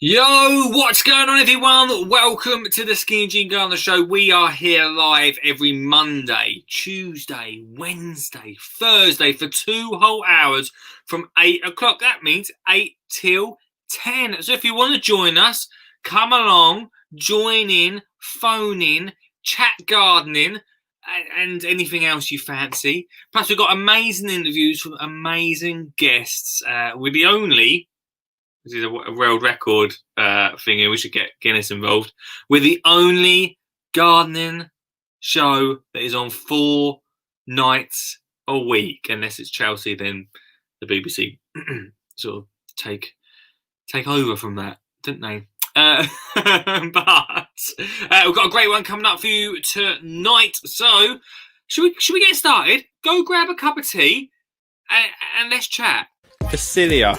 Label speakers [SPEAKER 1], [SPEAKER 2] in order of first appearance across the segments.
[SPEAKER 1] Yo, what's going on, everyone? Welcome to the Skinny Jean Gardener Show. We are here live every Monday, Tuesday, Wednesday, Thursday for 2 whole hours from 8 o'clock. That means 8 till 10. So if you want to join us, come along, join in, phone in, chat gardening, and anything else you fancy. Plus, we've got amazing interviews from amazing guests. We're the only... This is a world record thing here. We should get Guinness involved. We're the only gardening show that is on 4 nights a week. Unless it's Chelsea, then the BBC sort of take over from that, didn't they? But we've got a great one coming up for you tonight. So should we get started? Go grab a cup of tea and let's chat.
[SPEAKER 2] Facilia.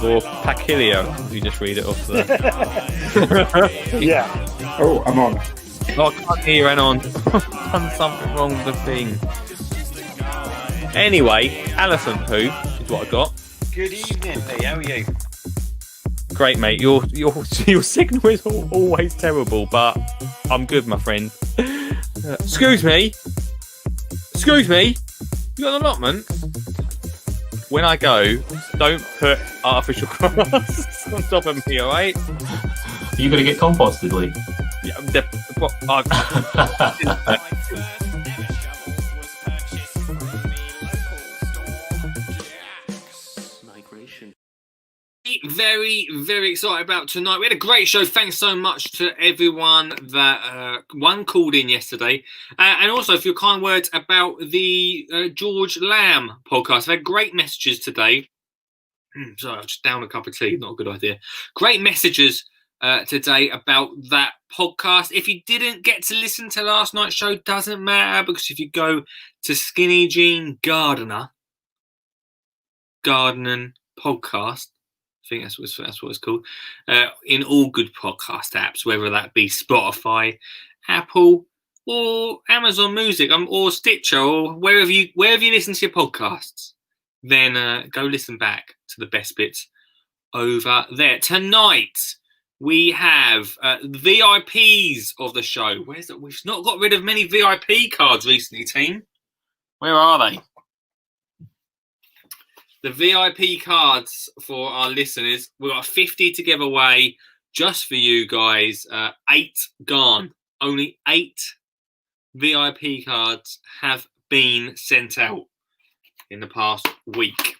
[SPEAKER 2] Or Pacilia, you just read it off there.
[SPEAKER 3] Yeah. Oh, I'm on.
[SPEAKER 2] Oh, I can't hear you, Anon. I've done something wrong with the thing. Anyway, elephant poo is what I got.
[SPEAKER 4] Good evening, Lee. How are you?
[SPEAKER 2] Great, mate. Your signal is always terrible, but I'm good, my friend. Excuse me. You got an allotment? When I go, don't put artificial grass on top of me, alright?
[SPEAKER 5] Are you going to get composted, Lee?
[SPEAKER 2] Yeah,
[SPEAKER 1] Very, very excited about tonight. We had a great show. Thanks so much to everyone that called in yesterday. And also for your kind words about the George Lamb podcast. I've had great messages today. Sorry, I've just downed a cup of tea. Not a good idea. Great messages today about that podcast. If you didn't get to listen to last night's show, doesn't matter, because if you go to Skinny Jean Gardening podcast, I think that's what it's called, in all good podcast apps, whether that be Spotify, Apple, or Amazon Music, or Stitcher, or wherever you listen to your podcasts, then go listen back to the best bits over there. Tonight we have VIPs of the show. We've not got rid of many VIP cards recently, team. Where are they? The VIP cards for our listeners. We've got 50 to give away just for you guys. 8 gone. Only 8 VIP cards have been sent out in the past week.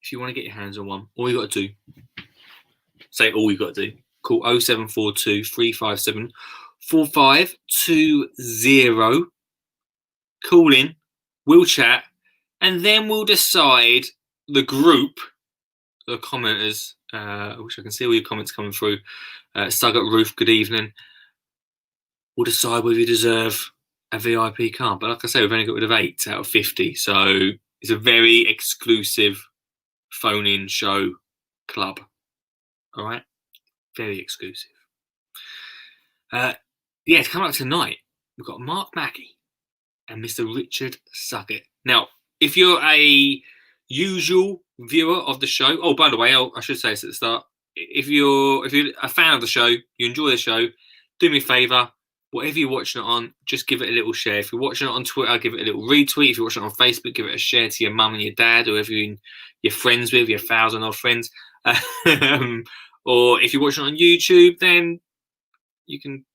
[SPEAKER 1] If you want to get your hands on one, all you got to do, call 0742 357 4520. Call in, we'll chat. And then we'll decide the group, the commenters, which I can see all your comments coming through. Sugget Roof, good evening. We'll decide whether you deserve a VIP card. But like I say, we've only got rid of 8 out of 50. So it's a very exclusive phone-in show club. All right? Very exclusive. It's coming up tonight. We've got Mark Mackey and Mr. Richard Sugget. Now, if you're a usual viewer of the show, oh, by the way, I should say this at the start. If you're a fan of the show, you enjoy the show, do me a favour, whatever you're watching it on, just give it a little share. If you're watching it on Twitter, give it a little retweet. If you're watching it on Facebook, give it a share to your mum and your dad, or whoever you're friends with, your 1,000 odd friends. Or if you're watching it on YouTube, then you can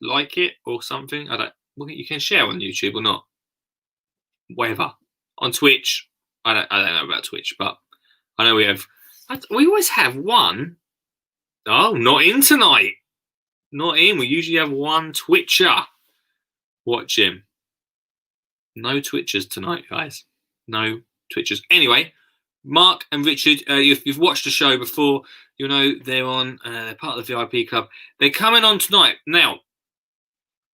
[SPEAKER 1] like it or something. You can share on YouTube or not. Whatever. On Twitch, I don't know about Twitch, but I know we always have one. Oh, not in tonight. Not in. We usually have one Twitcher watching. No Twitchers tonight, guys. No Twitchers. Anyway, Mark and Richard, if you've watched the show before, you'll know they're on. They're part of the VIP club. They're coming on tonight. Now,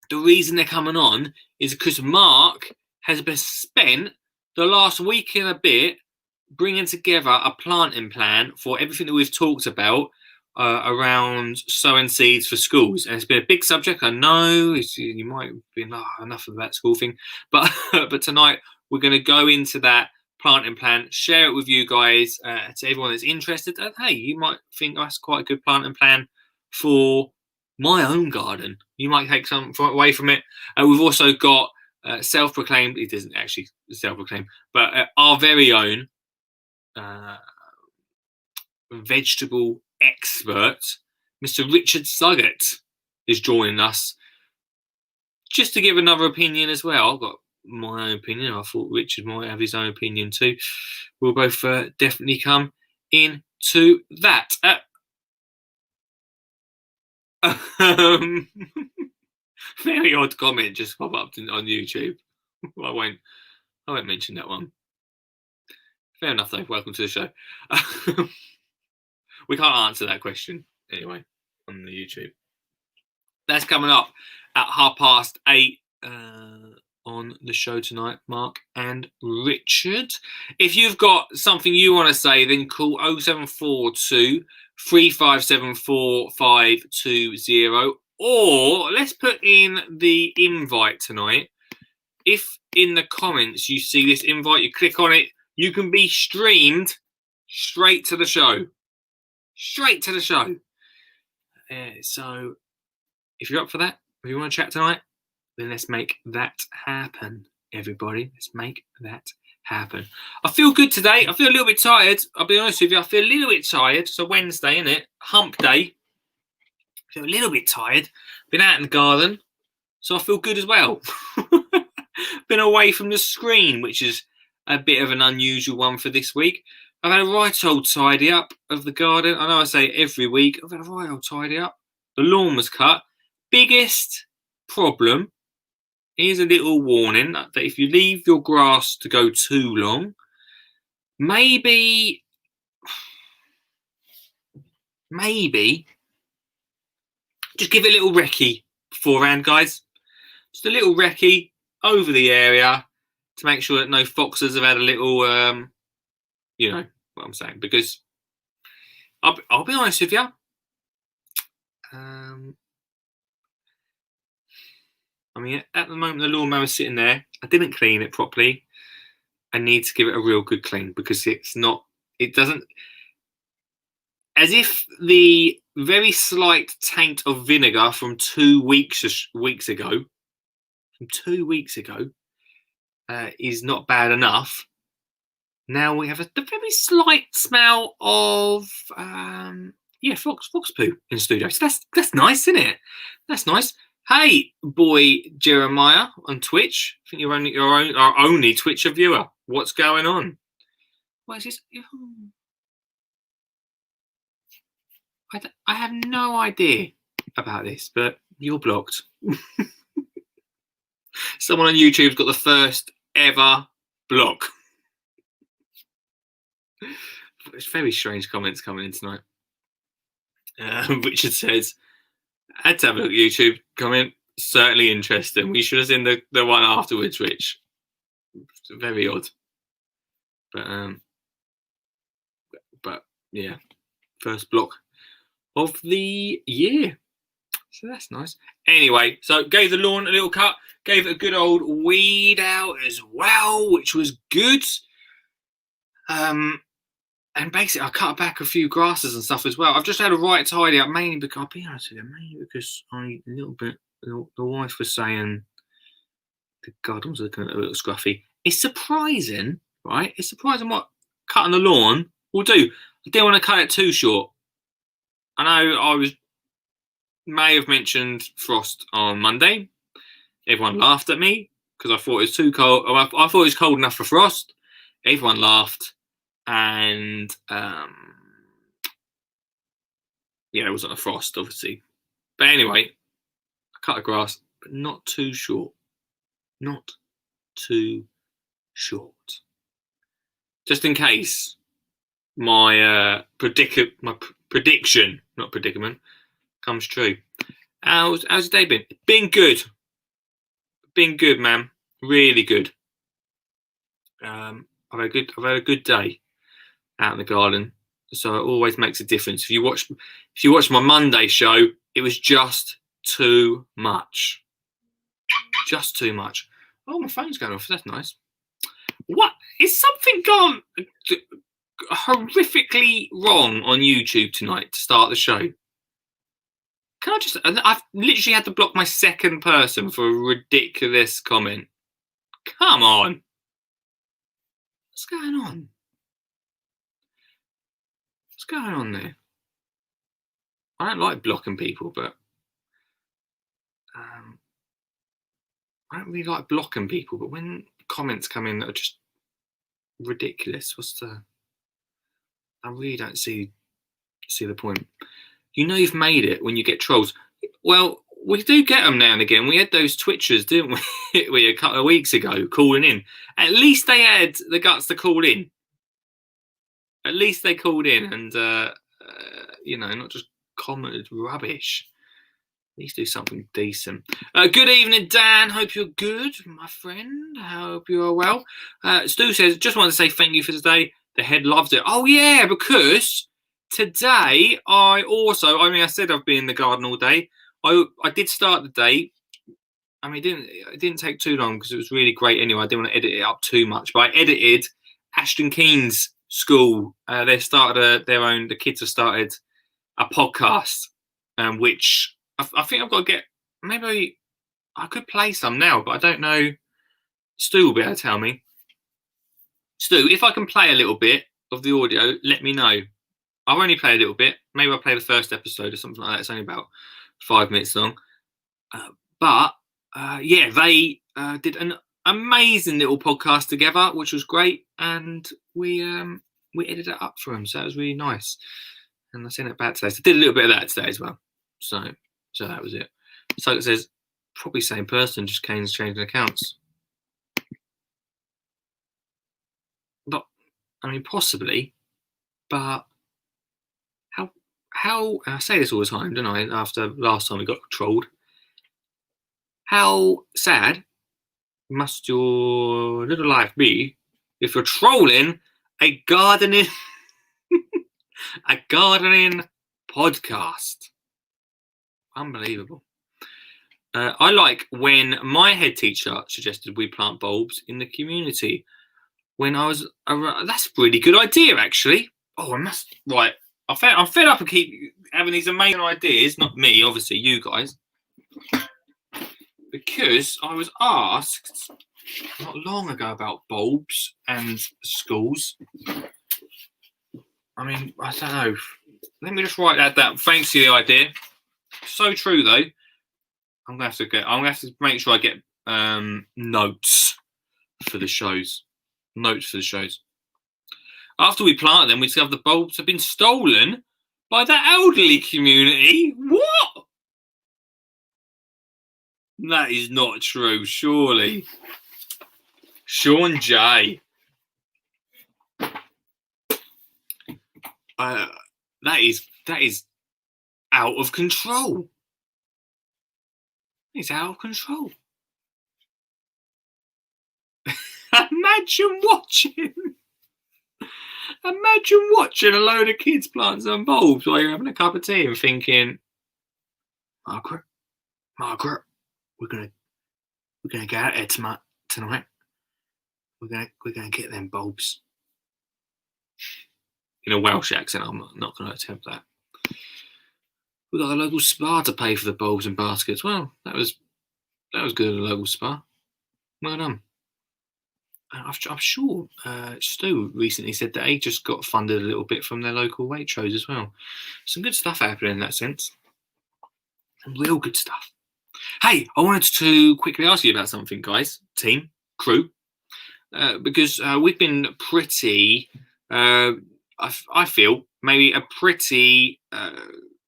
[SPEAKER 1] the reason they're coming on is because Mark has been spent the last week and a bit bringing together a planting plan for everything that we've talked about around sowing seeds for schools. And it's been a big subject. I know you might be enough of that school thing. But tonight we're going to go into that planting plan, share it with you guys, to everyone that's interested. And hey, you might think that's quite a good planting plan for my own garden. You might take some away from it. We've also got self-proclaimed, it isn't actually self-proclaimed, but our very own vegetable expert, Mr. Richard Suggett, is joining us just to give another opinion as well. I've got my own opinion. I thought Richard might have his own opinion too. We'll both definitely come into that. Very odd comment just pop up on YouTube. I won't mention that one. Fair enough though. Welcome to the show. We can't answer that question anyway on the YouTube. That's coming up at 8:30 on the show tonight, Mark and Richard. If you've got something you want to say, then call 0742 357 4520, or let's put in the invite tonight. If in the comments you see this invite, you click on it, you can be streamed straight to the show. Straight to the show. So if you're up for that, if you want to chat tonight, then let's make that happen, everybody. Let's make that happen. I feel good today. I feel a little bit tired. I'll be honest with you. I feel a little bit tired. It's a Wednesday, isn't it? Hump day. I feel a little bit tired. Been out in the garden, so I feel good as well. Been away from the screen, which is a bit of an unusual one for this week. I've had a right old tidy up of the garden. I know I say it every week. I've had a right old tidy up. The lawn was cut. Biggest problem, here's a little warning, that if you leave your grass to go too long, maybe just give it a little recce beforehand, guys. Just a little recce over the area to make sure that no foxes have had a little, you know what I'm saying. Because I'll be honest with you. I mean, at the moment the lawnmower's sitting there. I didn't clean it properly. I need to give it a real good clean because it doesn't, as if the very slight taint of vinegar from 2 weeks ago, is not bad enough. Now we have the very slight smell of fox poo in the studio. So that's nice, isn't it? That's nice. Hey, boy Jeremiah on Twitch. I think you're our only Twitcher viewer. What's going on? What is this? I have no idea about this, but you're blocked. Someone on YouTube's got the first ever block. It's very strange comments coming in tonight. Richard says, I had to have a look at YouTube comment. Certainly interesting. We should have seen the one afterwards, Rich. Very odd. But yeah, first block of the year. So that's nice. Anyway, so gave the lawn a little cut. Gave it a good old weed out as well, which was good. And basically, I cut back a few grasses and stuff as well. I've just had a right tidy up, mainly because, I'll be honest with you, the wife was saying the garden was looking a little scruffy. It's surprising, right? It's surprising what cutting the lawn will do. I didn't want to cut it too short. I know may have mentioned frost on Monday. Everyone laughed at me because I thought it was too cold. I thought it was cold enough for frost. Everyone laughed. And it wasn't a frost, obviously. But anyway, I cut the grass, but not too short. Not too short. Just in case my prediction, not predicament, comes true. How's your day been? Been good. Been good, man. Really good. I've had a good day out in the garden, so it always makes a difference. If you watch my Monday show, it was just too much. Just too much. Oh, my phone's going off. That's nice. What is something gone horrifically wrong on YouTube tonight to start the show? Can I just... I've literally had to block my second person for a ridiculous comment. Come on. What's going on? What's going on there? I don't like blocking people, but I don't really like blocking people. But when comments come in that are just ridiculous, I really don't see the point. You know you've made it when you get trolls. Well, we do get them now and again. We had those Twitchers, didn't we, a couple of weeks ago, calling in. At least they had the guts to call in. At least they called in and, not just commented rubbish. At least do something decent. Good evening, Dan. Hope you're good, my friend. Hope you're well. Stu says, just wanted to say thank you for today. The head loves it. Oh, yeah, because today I said I've been in the garden all day. I did start the day. I mean, it didn't take too long because it was really great anyway. I didn't want to edit it up too much, but I edited Ashton Keen's school. The kids have started a podcast, which I think I've got to get. Maybe I could play some now, but I don't know. Stu will be able to tell me. Stu, if I can play a little bit of the audio, let me know. I'll only play a little bit. Maybe I'll play the first episode or something like that. It's only about 5 minutes long. They did an amazing little podcast together, which was great, and we edited it up for them, so it was really nice. And I sent it back today. So I did a little bit of that today as well. So that was it. So it says, probably same person, just Kane's changing accounts. But I mean, possibly, but how I say this all the time, don't I? After last time we got trolled, how sad must your little life be if you're trolling a gardening podcast? Unbelievable. I like when my head teacher suggested we plant bulbs in the community. When I was around, that's a really good idea, actually. Oh, I'm fed up and keep having these amazing ideas. Not me, obviously, you guys. Because I was asked not long ago about bulbs and schools. I mean, I don't know. Let me just write that down. Thanks for the idea. So true, though. I'm gonna have to make sure I get notes for the shows. After we planted them, we discovered the bulbs have been stolen by the elderly community. What? That is not true, surely. Sean J. That is out of control. It's out of control. Imagine watching a load of kids plant some bulbs while you're having a cup of tea and thinking, Margaret, we're gonna go out there tonight. We're gonna get them bulbs. In a Welsh accent, I'm not gonna attempt that. We got a local spa to pay for the bulbs and baskets. Well, that was good at a local spa. Well done. I'm sure Stu recently said that he just got funded a little bit from their local Waitrose as well. Some good stuff happening in that sense. Some real good stuff. Hey, I wanted to quickly ask you about something, guys, team, crew, because we've been pretty, I feel, maybe a pretty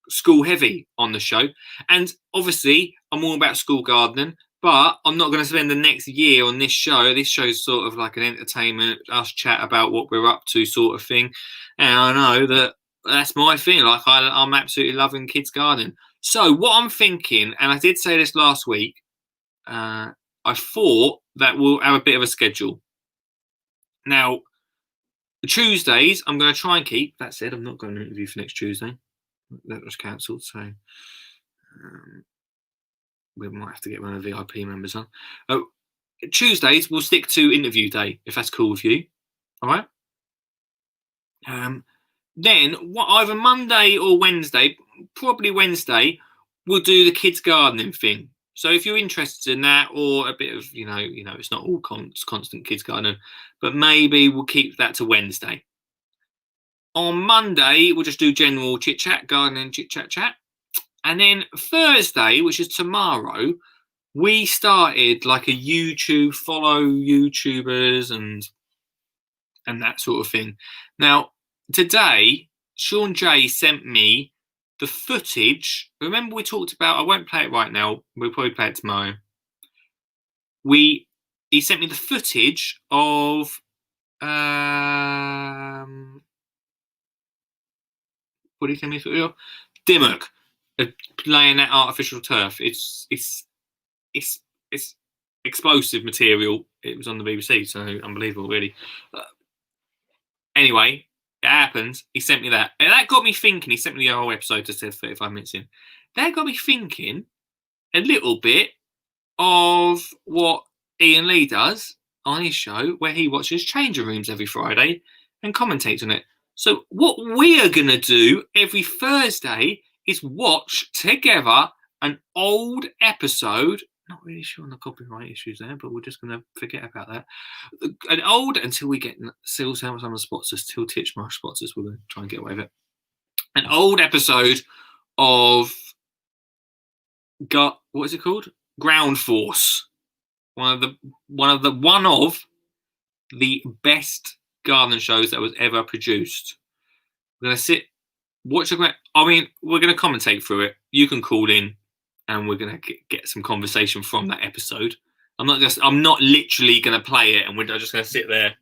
[SPEAKER 1] school heavy on the show. And obviously, I'm all about school gardening. But I'm not going to spend the next year on this show. This show's sort of like an entertainment, us chat about what we're up to sort of thing. And I know that's my thing. Like, I'm absolutely loving kids gardening. So what I'm thinking, and I did say this last week, I thought that we'll have a bit of a schedule. Now, Tuesdays, I'm going to try and keep. That said, I'm not going to interview for next Tuesday. That was cancelled, so... we might have to get one of the VIP members on. Tuesdays, we'll stick to interview day, if that's cool with you. All right. Then either Monday or Wednesday, probably Wednesday, we'll do the kids gardening thing. So if you're interested in that, or a bit of, it's not all constant kids gardening, but maybe we'll keep that to Wednesday. On Monday, we'll just do general chit chat, gardening chit chat. And then Thursday, which is tomorrow, we started like a YouTube, follow YouTubers and that sort of thing. Now, today, Sean J sent me the footage. Remember we talked about, I won't play it right now, we'll probably play it tomorrow. He sent me the footage of what did he send me footage of? Dimmock playing that artificial turf. It's explosive material. It was on the BBC, so unbelievable, really. Anyway, it happens. He sent me that. And that got me thinking. He sent me the whole episode to say 35 minutes in. That got me thinking a little bit of what Ian Lee does on his show, where he watches Changing Rooms every Friday and commentates on it. So what we are going to do every Thursday is watch together an old episode. Not really sure on the copyright issues there, but we're just going to forget about that. An old, until we get still some of the sponsors, till Titchmarsh sponsors, we're going to try and get away with it. An old episode of what is it called? Ground Force. One of the best gardening shows that was ever produced. We're going to sit, watch we're going to commentate through it. You can call in, and we're going to get some conversation from that episode. I'm not literally going to play it, and we're just going to sit there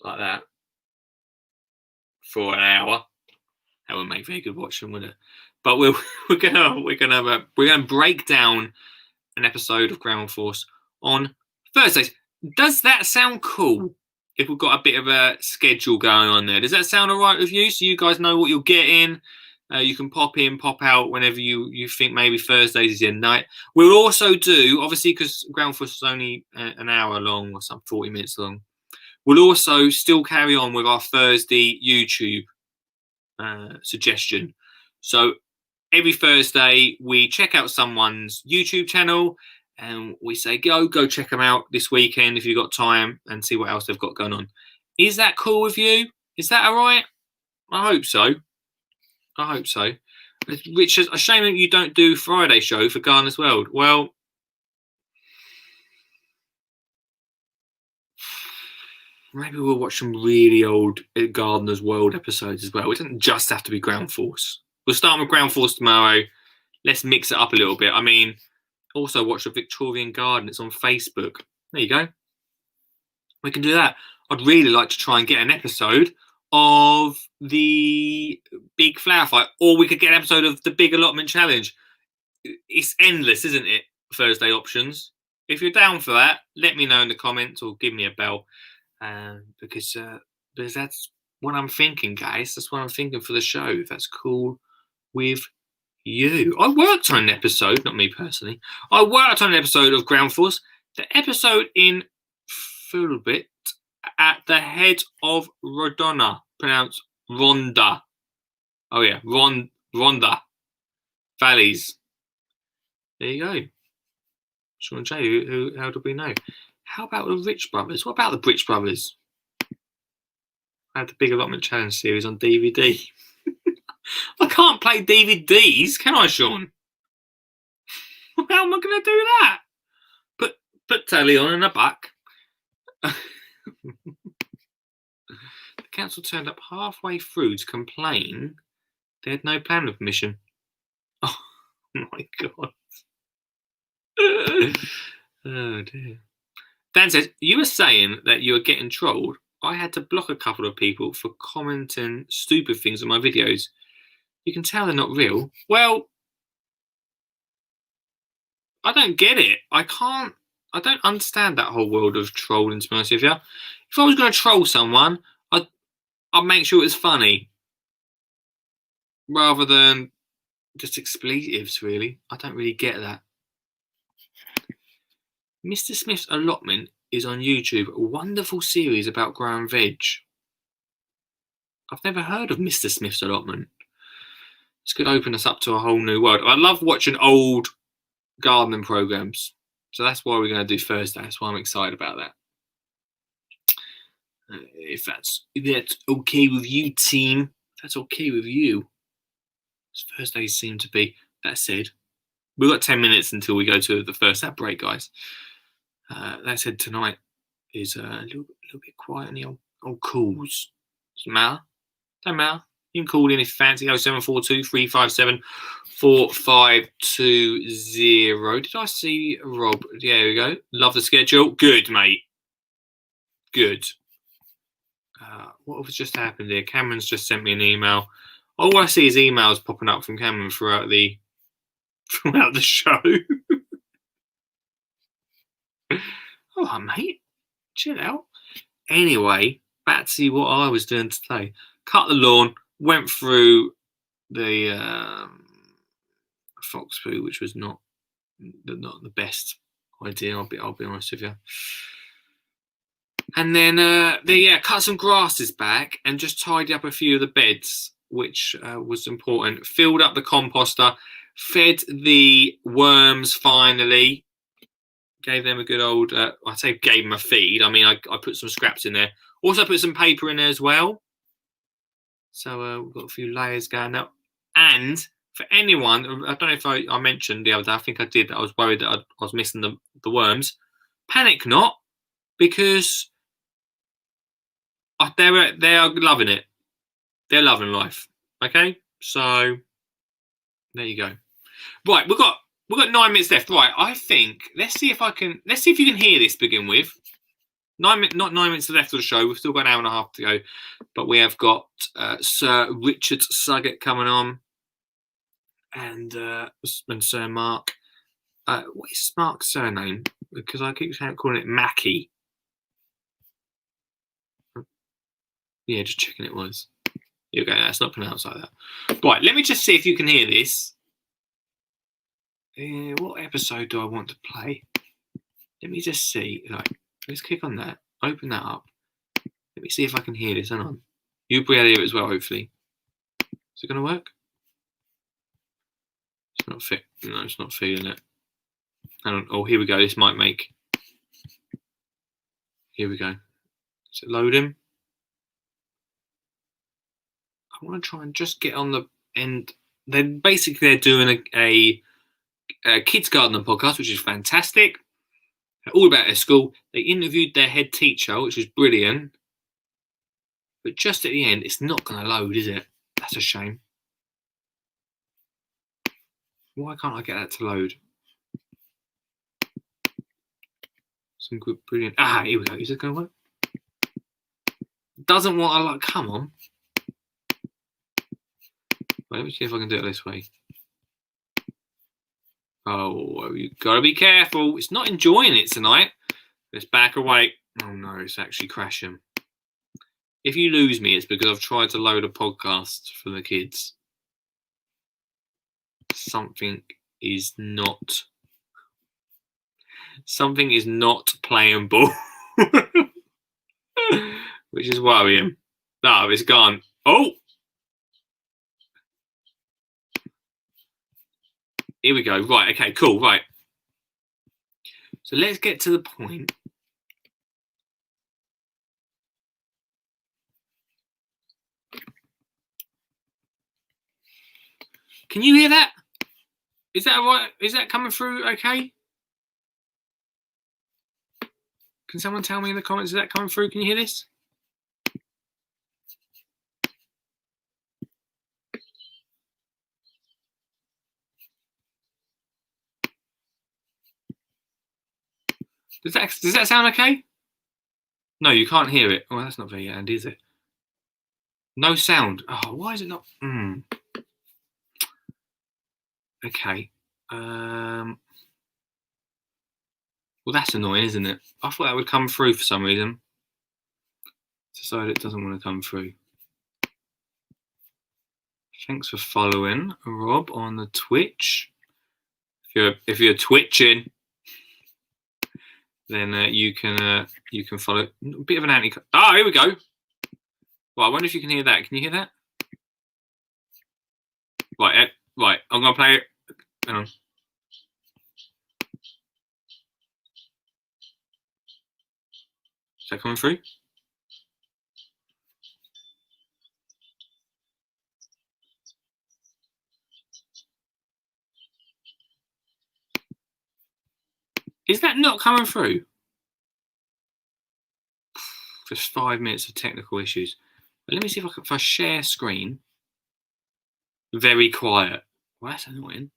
[SPEAKER 1] like that for an hour. That would make very good watching, wouldn't it? But we're gonna break down an episode of Ground Force on Thursdays. Does that sound cool? If we've got a bit of a schedule going on there, does that sound all right with you? So you guys know what you're getting. You can pop in, pop out whenever you think maybe Thursdays is your night. We'll also do, obviously, because Ground Force is only an hour long or some 40 minutes long, we'll also still carry on with our Thursday YouTube suggestion. So every Thursday, we check out someone's YouTube channel and we say, go check them out this weekend if you've got time and see what else they've got going on. Is that cool with you? Is that all right? I hope so. Which is a shame that you don't do Friday show for Gardener's World. Well, maybe we'll watch some really old Gardener's World episodes as well. It doesn't just have to be Ground Force. We'll start with Ground Force tomorrow. Let's mix it up a little bit. I mean, also watch the Victorian Garden. It's on Facebook. There you go. We can do that. I'd really like to try and get an episode of the Big Flower Fight, or we could get an episode of the Big Allotment Challenge. It's endless, isn't it? Thursday options. If you're down for that, let me know in the comments or give me a bell, because that's what I'm thinking, guys. That's what I'm thinking for the show. If that's cool with you. I worked on an episode, not me personally. I worked on an episode of Ground Force. The episode in Fulbit at the head of Rodonna, pronounced Rhonda. Oh yeah, Rhonda Valleys. There you go. Sean J, who how do we know? How about the Rich Brothers? What about the Rich Brothers? I had the Big Allotment Challenge series on DVD. I can't play DVDs, can I, Sean? How am I going to do that? Put telly on in the back. The council turned up halfway through to complain they had no planning permission. Oh my god. Oh dear. Dan says, you were saying that you were getting trolled. I had to block a couple of people for commenting stupid things on my videos. You can tell they're not real. Well, I don't get it. I don't understand that whole world of trolling, to be honest with you. If I was going to troll someone, I'd make sure it was funny, rather than just expletives, really. I don't really get that. Mr. Smith's allotment is on YouTube. A wonderful series about growing veg. I've never heard of Mr. Smith's allotment. This could open us up to a whole new world. I love watching old gardening programs. So that's why we're going to do Thursday. That's why I'm excited about that. If that's okay with you, team. If that's okay with you. Thursdays seem to be. That said, we've got 10 minutes until we go to the first ad break, guys. That said, tonight is a little bit quiet on the old calls. Doesn't matter. Don't matter. You can call in if you fancy. 0742 357 4520. Did I see Rob? Yeah, there we go. Love the schedule. Good, mate. Good. What was just happened here? Cameron's just sent me an email. All I see is emails popping up from Cameron throughout the show. Oh, mate. Chill out. Anyway, back to what I was doing today. Cut the lawn. Went through the fox poo, which was not the best idea. I'll be honest with you. And then cut some grasses back and just tidy up a few of the beds, which was important. Filled up the composter, fed the worms finally. Gave them a good old. I say gave them a feed. I mean, I put some scraps in there. Also put some paper in there as well. So we've got a few layers going up. And for anyone, I don't know if I mentioned the other day, I think I did, that I was worried that I was missing the worms. Panic not, because they are loving it. They're loving life. Okay? So, there you go. Right, we've got 9 minutes left. Right, I think, let's see if you can hear this to begin with. Not 9 minutes left of the show. We've still got an hour and a half to go. But we have got Sir Richard Suggett coming on. And Sir Mark. What is Mark's surname? Because I keep calling it Mackie. Yeah, just checking it was. Here we go. That's not pronounced like that. Right, let me just see if you can hear this. What episode do I want to play? Let me just see. Right, let's click on that. Open that up. Let me see if I can hear this. Hang on. You'll be able to hear it as well, hopefully. Is it going to work? It's not fit. No, it's not feeling it. Hang on. Oh, here we go. This might make. Here we go. Is it loading? I want to try and just get on the end. They're doing a kids gardening podcast, which is fantastic. All about their school. They interviewed their head teacher, which was brilliant. But just at the end, it's not going to load, is it? That's a shame. Why can't I get that to load? Some good, brilliant. Here we go. Is it going to work? Doesn't want to like. Come on. Wait, let me see if I can do it this way. Oh, you got to be careful. It's not enjoying it tonight. Let's back away. Oh no, it's actually crashing. If you lose me, it's because I've tried to load a podcast for the kids. Something is not playing ball. Which is worrying. No, it's gone. Oh! Here we go. Right, okay, cool, right. So let's get to the point. Can you hear that? Is that right? Is that coming through okay? Can someone tell me in the comments, is that coming through? Can you hear this? Does that sound okay? No, you can't hear it. Oh, that's not very handy, is it? No sound. Oh, why is it not? Okay. Well, that's annoying, isn't it? I thought that would come through for some reason. Decided it doesn't want to come through. Thanks for following, Rob, on the Twitch. If you're twitching, then you can follow. A bit of an anti. Ah, here we go. Well, I wonder if you can hear that. Can you hear that? Right, right. I'm gonna play it. Hang on. Is that coming through? Is that not coming through? Just 5 minutes of technical issues. But let me see if I share screen. Very quiet. Well, that's annoying.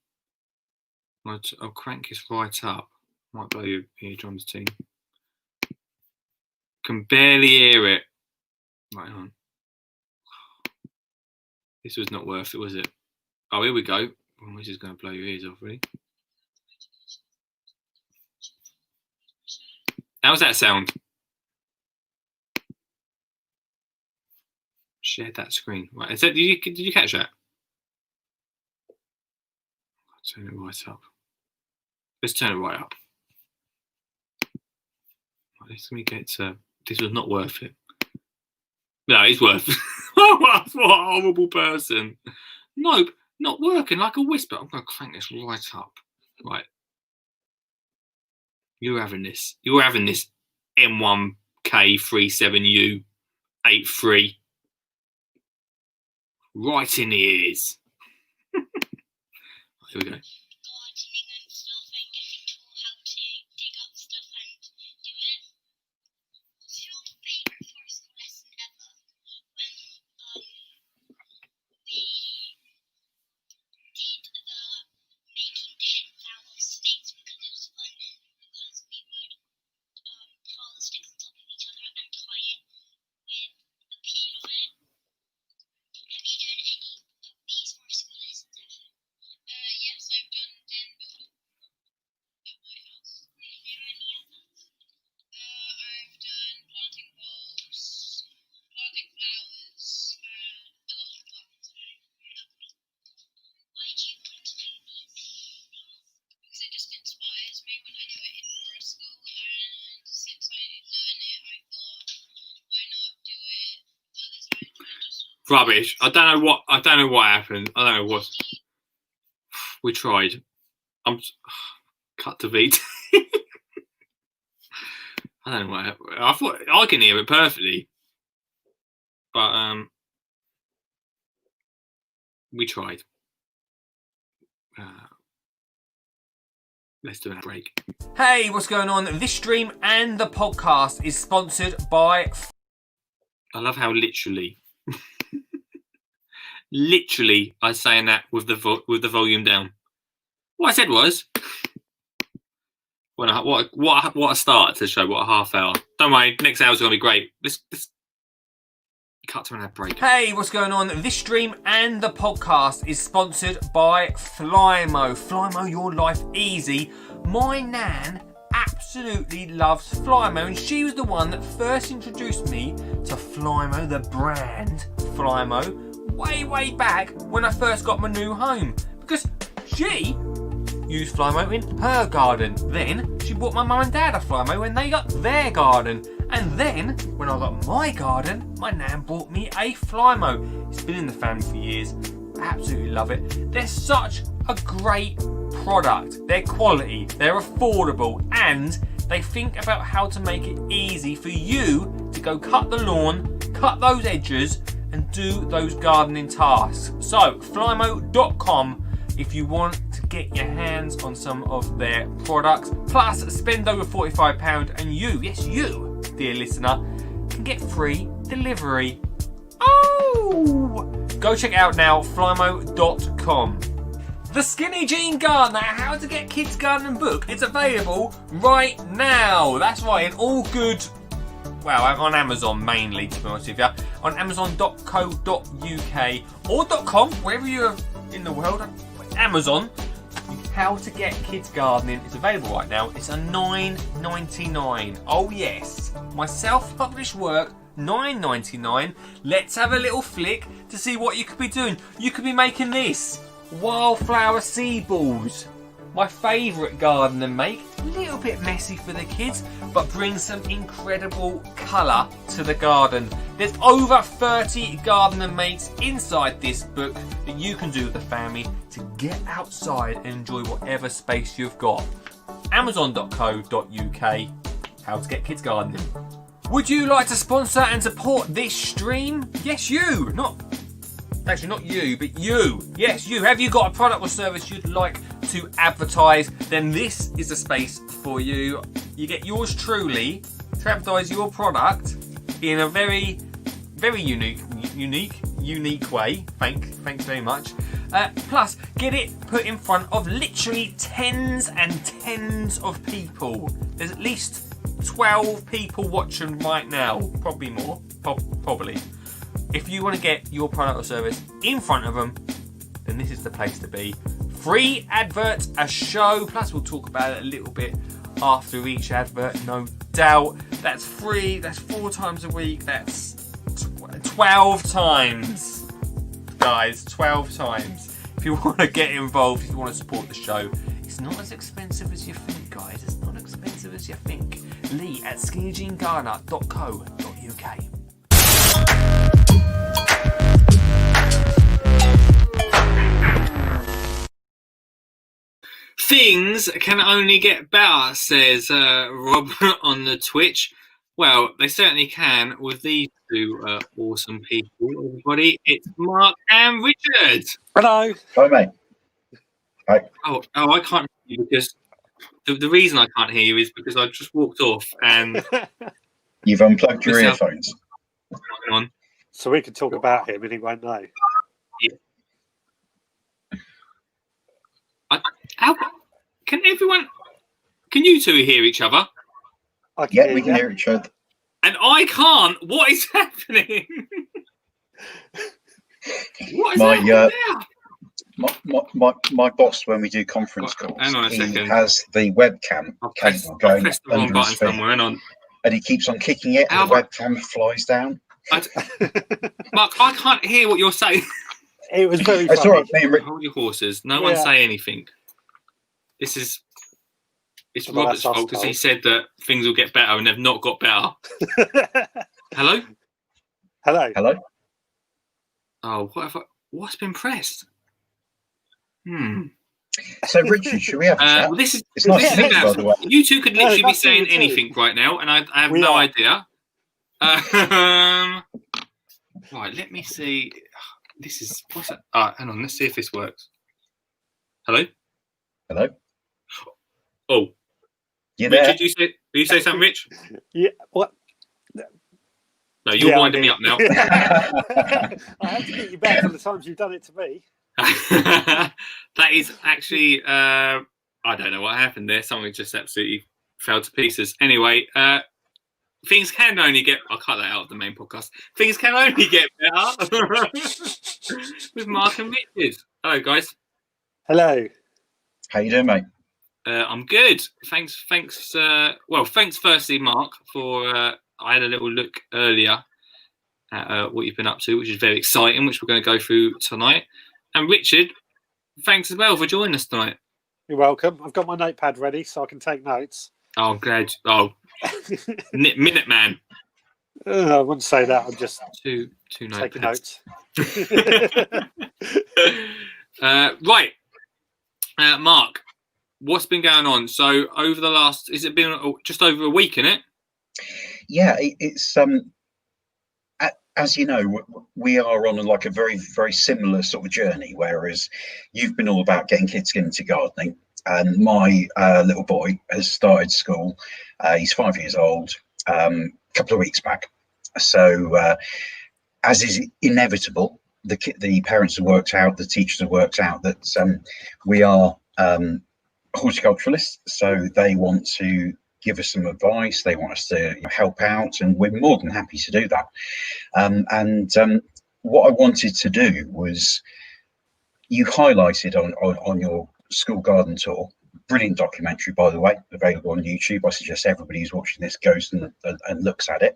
[SPEAKER 1] I'll crank this right up. Might blow your eardrums, team. Can barely hear it. Right on. This was not worth it, was it? Oh, here we go. Oh, this is going to blow your ears off, really. How's that sound? Shared that screen. Right, is that, did you catch that? I'll turn it right up. Let's turn it right up. Right, let me get to. This was not worth it. No, it's worth it. What a horrible person. Nope, not working like a whisper. I'm going to crank this right up. Right. You're having this. You're having this M1K37U 83 right in the ears. Here we go. Rubbish. I don't know what happened. I don't know what. We tried. Cut to VT. I don't know what happened. I thought I can hear it perfectly, but we tried. Let's do a break. Hey, what's going on? This stream and the podcast is sponsored by. I love how literally. Literally, I was saying that with the volume down. What I said was, what a start to the show. What a half hour. Don't worry, next hour's gonna be great. Let's cut to an ad break. Hey, what's going on? This stream and the podcast is sponsored by Flymo. Flymo, your life easy. My nan absolutely loves Flymo, and she was the one that first introduced me to Flymo, the brand Flymo. Way back when I first got my new home, because she used Flymo in her garden. Then she bought my mum and dad a Flymo when they got their garden, and then when I got my garden, my nan bought me a Flymo. It's been in the family for years. I absolutely love it. They're such a great product. They're quality, they're affordable, and they think about how to make it easy for you to go cut the lawn, cut those edges, and do those gardening tasks. So flymo.com if you want to get your hands on some of their products, plus spend over £45, and you, yes you, dear listener, can get free delivery. Oh! Go check it out now, flymo.com. The Skinny Jean Gardener, How to Get Kids Gardening book, it's available right now. That's right, in all good. Well, I'm on Amazon mainly, to be honest with you. On amazon.co.uk or .com, wherever you're in the world. Amazon, How to Get Kids Gardening is available right now. It's a $9.99. Oh yes, my self-published work, $9.99. Let's have a little flick to see what you could be doing. You could be making this. Wildflower seed balls. my favourite gardener make. A little bit messy for the kids, but brings some incredible colour to the garden. There's over 30 gardener makes inside this book that you can do with the family to get outside and enjoy whatever space you've got. Amazon.co.uk. How to get kids gardening. Would you like to sponsor and support this stream? Yes, you. Not you, but you. Yes, you. Have you got a product or service you'd like to advertise? Then this is the space for you. You get yours truly to advertise your product in a very, very unique way. Thanks very much. Plus, get it put in front of literally tens and tens of people. There's at least 12 people watching right now, probably more, probably. If you want to get your product or service in front of them, then this is the place to be. Free advert, a show, plus we'll talk about it a little bit after each advert, no doubt. That's free, that's 4 times a week, that's 12 times, guys, 12 times. If you want to get involved, if you want to support the show, it's not as expensive as you think, guys, it's not expensive as you think. Lee at skinnyjeangardener.co.uk. Things can only get better, says Rob on the Twitch. Well, they certainly can with these two awesome people. Everybody, it's Mark and Richard.
[SPEAKER 3] Hello. Hi, mate. Hi.
[SPEAKER 1] Oh, I can't hear you because the reason I can't hear you is because I just walked off and
[SPEAKER 3] you've unplugged your earphones.
[SPEAKER 1] On.
[SPEAKER 6] So we could talk about him and he won't know.
[SPEAKER 1] Yeah. How can everyone? Can you two hear each other?
[SPEAKER 3] Yeah, we can hear each other.
[SPEAKER 1] And I can't. What is happening? What is happening there?
[SPEAKER 3] My boss, when we do conference calls,
[SPEAKER 1] hang on a second.
[SPEAKER 3] He has the webcam cable going
[SPEAKER 1] pressed the wrong button somewhere. Hang on.
[SPEAKER 3] And he keeps on kicking it, and the webcam flies down.
[SPEAKER 1] Mark, I can't hear what you're saying.
[SPEAKER 6] It was very funny.
[SPEAKER 3] All right,
[SPEAKER 1] hold your horses. No one say anything. It's Robert's fault because he said that things will get better and they've not got better. Hello?
[SPEAKER 3] Hello?
[SPEAKER 1] Oh, what's been pressed?
[SPEAKER 3] So, Richard, should we have a chat?
[SPEAKER 1] Well, it's
[SPEAKER 3] nice to meet you, by the way.
[SPEAKER 1] You two could literally be saying anything right now, and I have no idea. Right, let me see. What's that? Hang on, let's see if this works. Hello?
[SPEAKER 3] Hello?
[SPEAKER 1] Oh.
[SPEAKER 3] You there?
[SPEAKER 1] Richard, you say something, Rich?
[SPEAKER 6] Yeah, what?
[SPEAKER 1] No, you're winding me up now.
[SPEAKER 6] I have to get you back for the times you've done it to me.
[SPEAKER 1] That is actually, I don't know what happened there. Something just absolutely fell to pieces. Anyway, things can only get. I'll cut that out of the main podcast. Things can only get better with Mark and Richard. Hello, guys.
[SPEAKER 6] Hello.
[SPEAKER 3] How you doing, mate?
[SPEAKER 1] I'm good. Thanks. Well, thanks firstly, Mark, for. I had a little look earlier at what you've been up to, which is very exciting, which we're going to go through tonight. And Richard, thanks as well for joining us tonight.
[SPEAKER 6] You're welcome. I've got my notepad ready so I can take notes.
[SPEAKER 1] Oh, I'm glad. Oh, Minute Man.
[SPEAKER 6] I wouldn't say that. I'm just
[SPEAKER 1] two
[SPEAKER 6] taking
[SPEAKER 1] notes.
[SPEAKER 6] notes.
[SPEAKER 1] Right. Mark, what's been going on? So over the last, has it been just over a week, isn't it?
[SPEAKER 3] Yeah, it's as you know, we are on a very, very similar sort of journey. Whereas you've been all about getting kids into gardening, and my little boy has started school. He's 5 years old. A couple of weeks back. So, as is inevitable, the parents have worked out, the teachers have worked out that we are horticulturalists. So they want to give us some advice, they want us to help out, and we're more than happy to do that. What I wanted to do was, you highlighted on your school garden tour, brilliant documentary, by the way, available on YouTube. I suggest everybody who's watching this goes and looks at it.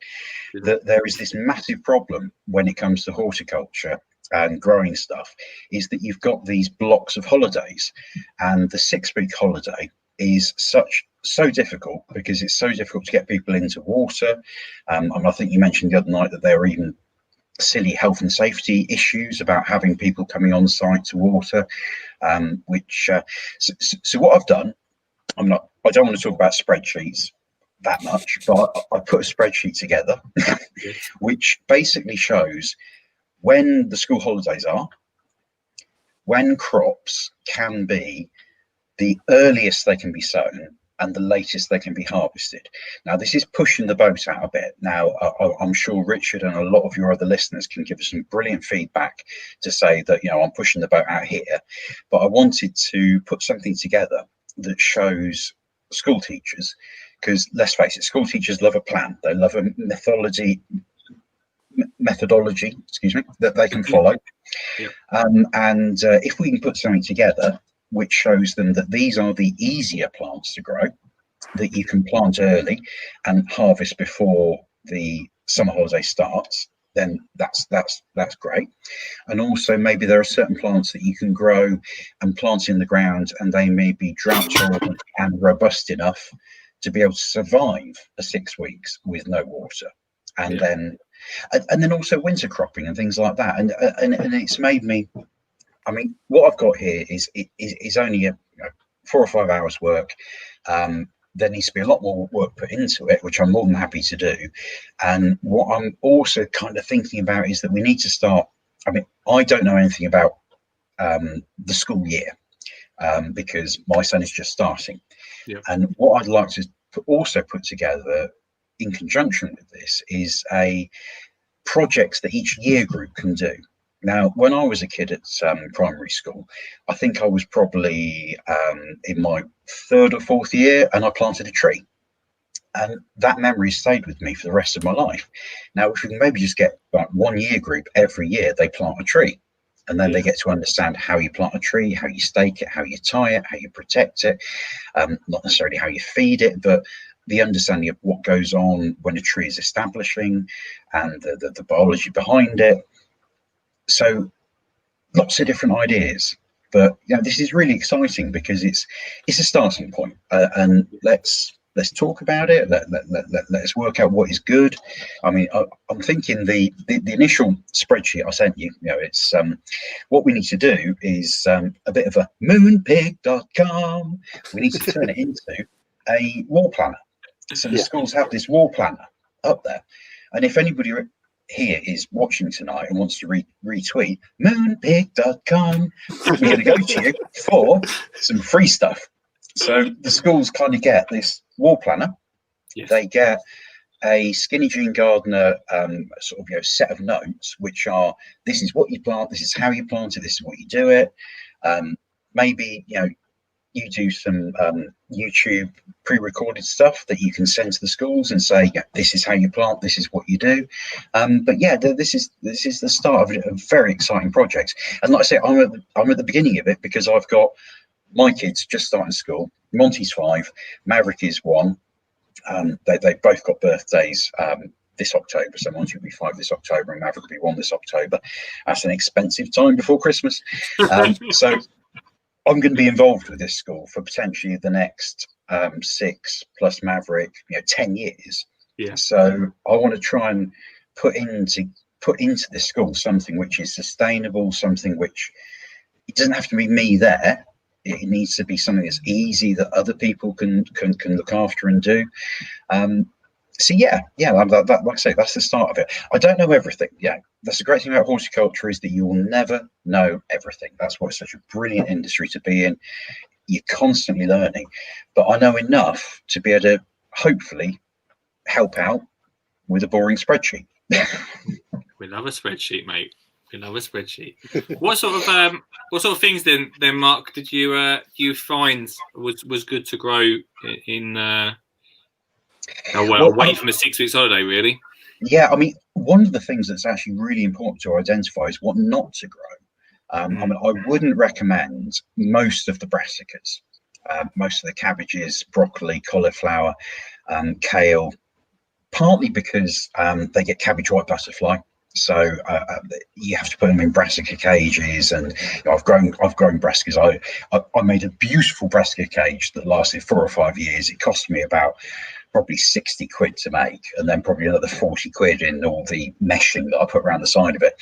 [SPEAKER 3] That there is this massive problem when it comes to horticulture and growing stuff is that you've got these blocks of holidays, and the 6-week holiday is so difficult because it's so difficult to get people into water. And I think you mentioned the other night that there were even silly health and safety issues about having people coming on site to water, so what I've done, I don't want to talk about spreadsheets that much, but I put a spreadsheet together which basically shows when the school holidays are, when crops can be the earliest they can be sown and the latest they can be harvested. Now, this is pushing the boat out a bit. Now, I'm sure Richard and a lot of your other listeners can give us some brilliant feedback to say that, I'm pushing the boat out here. But I wanted to put something together that shows school teachers, because let's face it, school teachers love a plan. They love a methodology, that they can follow.
[SPEAKER 1] Yep.
[SPEAKER 3] And if we can put something together which shows them that these are the easier plants to grow, that you can plant early and harvest before the summer holiday starts, then that's great. And also maybe there are certain plants that you can grow and plant in the ground, and they may be drought tolerant and robust enough to be able to survive 6 weeks with no water. And then also winter cropping and things like that. And it's made me, what I've got here is only 4 or 5 hours work. There needs to be a lot more work put into it, which I'm more than happy to do. And what I'm also kind of thinking about is that we need to start. I don't know anything about the school year because my son is just starting.
[SPEAKER 1] Yep.
[SPEAKER 3] And what I'd like to also put together in conjunction with this is a projects that each year group can do. Now, when I was a kid at primary school, I think I was probably in my 3rd or 4th year, and I planted a tree. And that memory stayed with me for the rest of my life. Now, if we can maybe just get like one year group every year, they plant a tree. And then they get to understand how you plant a tree, how you stake it, how you tie it, how you protect it, not necessarily how you feed it, but the understanding of what goes on when a tree is establishing and the biology behind it. So lots of different ideas, but this is really exciting because it's a starting point, and let's talk about it. Let's work out what is good. I'm thinking the initial spreadsheet I sent you, it's what we need to do is a bit of a moonpig.com. We need to turn it into a wall planner. So the schools have this wall planner up there, and if anybody here is watching tonight and wants to retweet moonpig.com, we're going to go to you for some free stuff. So the schools kind of get this wall planner.
[SPEAKER 1] Yes.
[SPEAKER 3] They get a Skinny Jean Gardener set of notes, which are, this is what you plant, this is how you plant it, this is what you do it. Maybe you do some YouTube pre-recorded stuff that you can send to the schools and say, this is how you plant, this is what you do. This is the start of a very exciting project. And like I say, I'm at the beginning of it because I've got my kids just starting school. Monty's 5, Maverick is 1. They both got birthdays this October, so Monty will be 5 this October and Maverick will be 1 this October. That's an expensive time before Christmas. So I'm going to be involved with this school for potentially the next 6 plus Maverick, 10 years.
[SPEAKER 1] Yeah.
[SPEAKER 3] So I want to try and put into this school something which is sustainable, something which it doesn't have to be me there. It needs to be something that's easy that other people can look after and do. Like I say, that's the start of it. I don't know everything. That's the great thing about horticulture is that you will never know everything. That's why it's such a brilliant industry to be in. You're constantly learning, but I know enough to be able to hopefully help out with a boring spreadsheet.
[SPEAKER 1] We love a spreadsheet, mate. We love a spreadsheet. What sort of things then, Mark, did you find was good to grow in? Away from the 6 weeks holiday, really.
[SPEAKER 3] Yeah, one of the things that's actually really important to identify is what not to grow. I wouldn't recommend most of the brassicas, most of the cabbages, broccoli, cauliflower, kale, partly because they get cabbage white butterfly. So you have to put them in brassica cages, and I've grown brassicas. I made a beautiful brassica cage that lasted 4 or 5 years. It cost me about probably 60 quid to make, and then probably another 40 quid in all the meshing that I put around the side of it.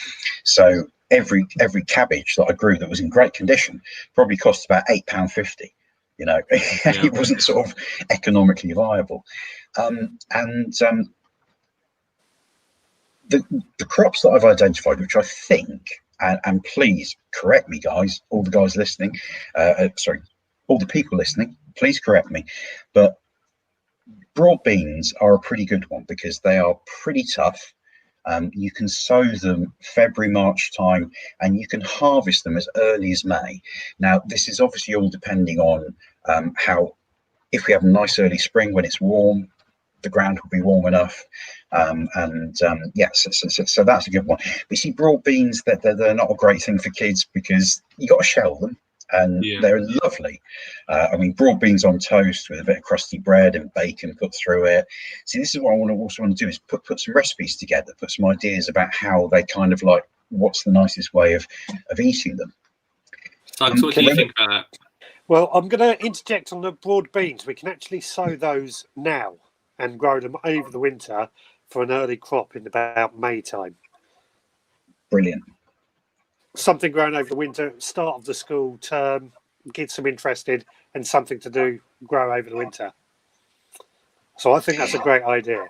[SPEAKER 3] So every cabbage that I grew that was in great condition probably cost about £8.50. It wasn't sort of economically viable. The crops that I've identified, which I think, and please correct me, guys, all the guys listening, all the people listening, please correct me, but broad beans are a pretty good one because they are pretty tough. You can sow them February, March time, and you can harvest them as early as May. Now, this is obviously all depending on if we have a nice early spring when it's warm, the ground will be warm enough. So that's a good one. But you see, broad beans, they're not a great thing for kids because you got to shell them. And they're lovely. Broad beans on toast with a bit of crusty bread and bacon put through it. See, this is what I also want to do is put some recipes together, put some ideas about how they kind of like what's the nicest way of eating them.
[SPEAKER 1] So what do you think about that?
[SPEAKER 6] Well, I'm going to interject on the broad beans. We can actually sow those now and grow them over the winter for an early crop in about May time.
[SPEAKER 3] Brilliant.
[SPEAKER 6] Something grown over the winter, start of the school term, get some interested, and something to do, grow over the winter. So I think that's a great idea.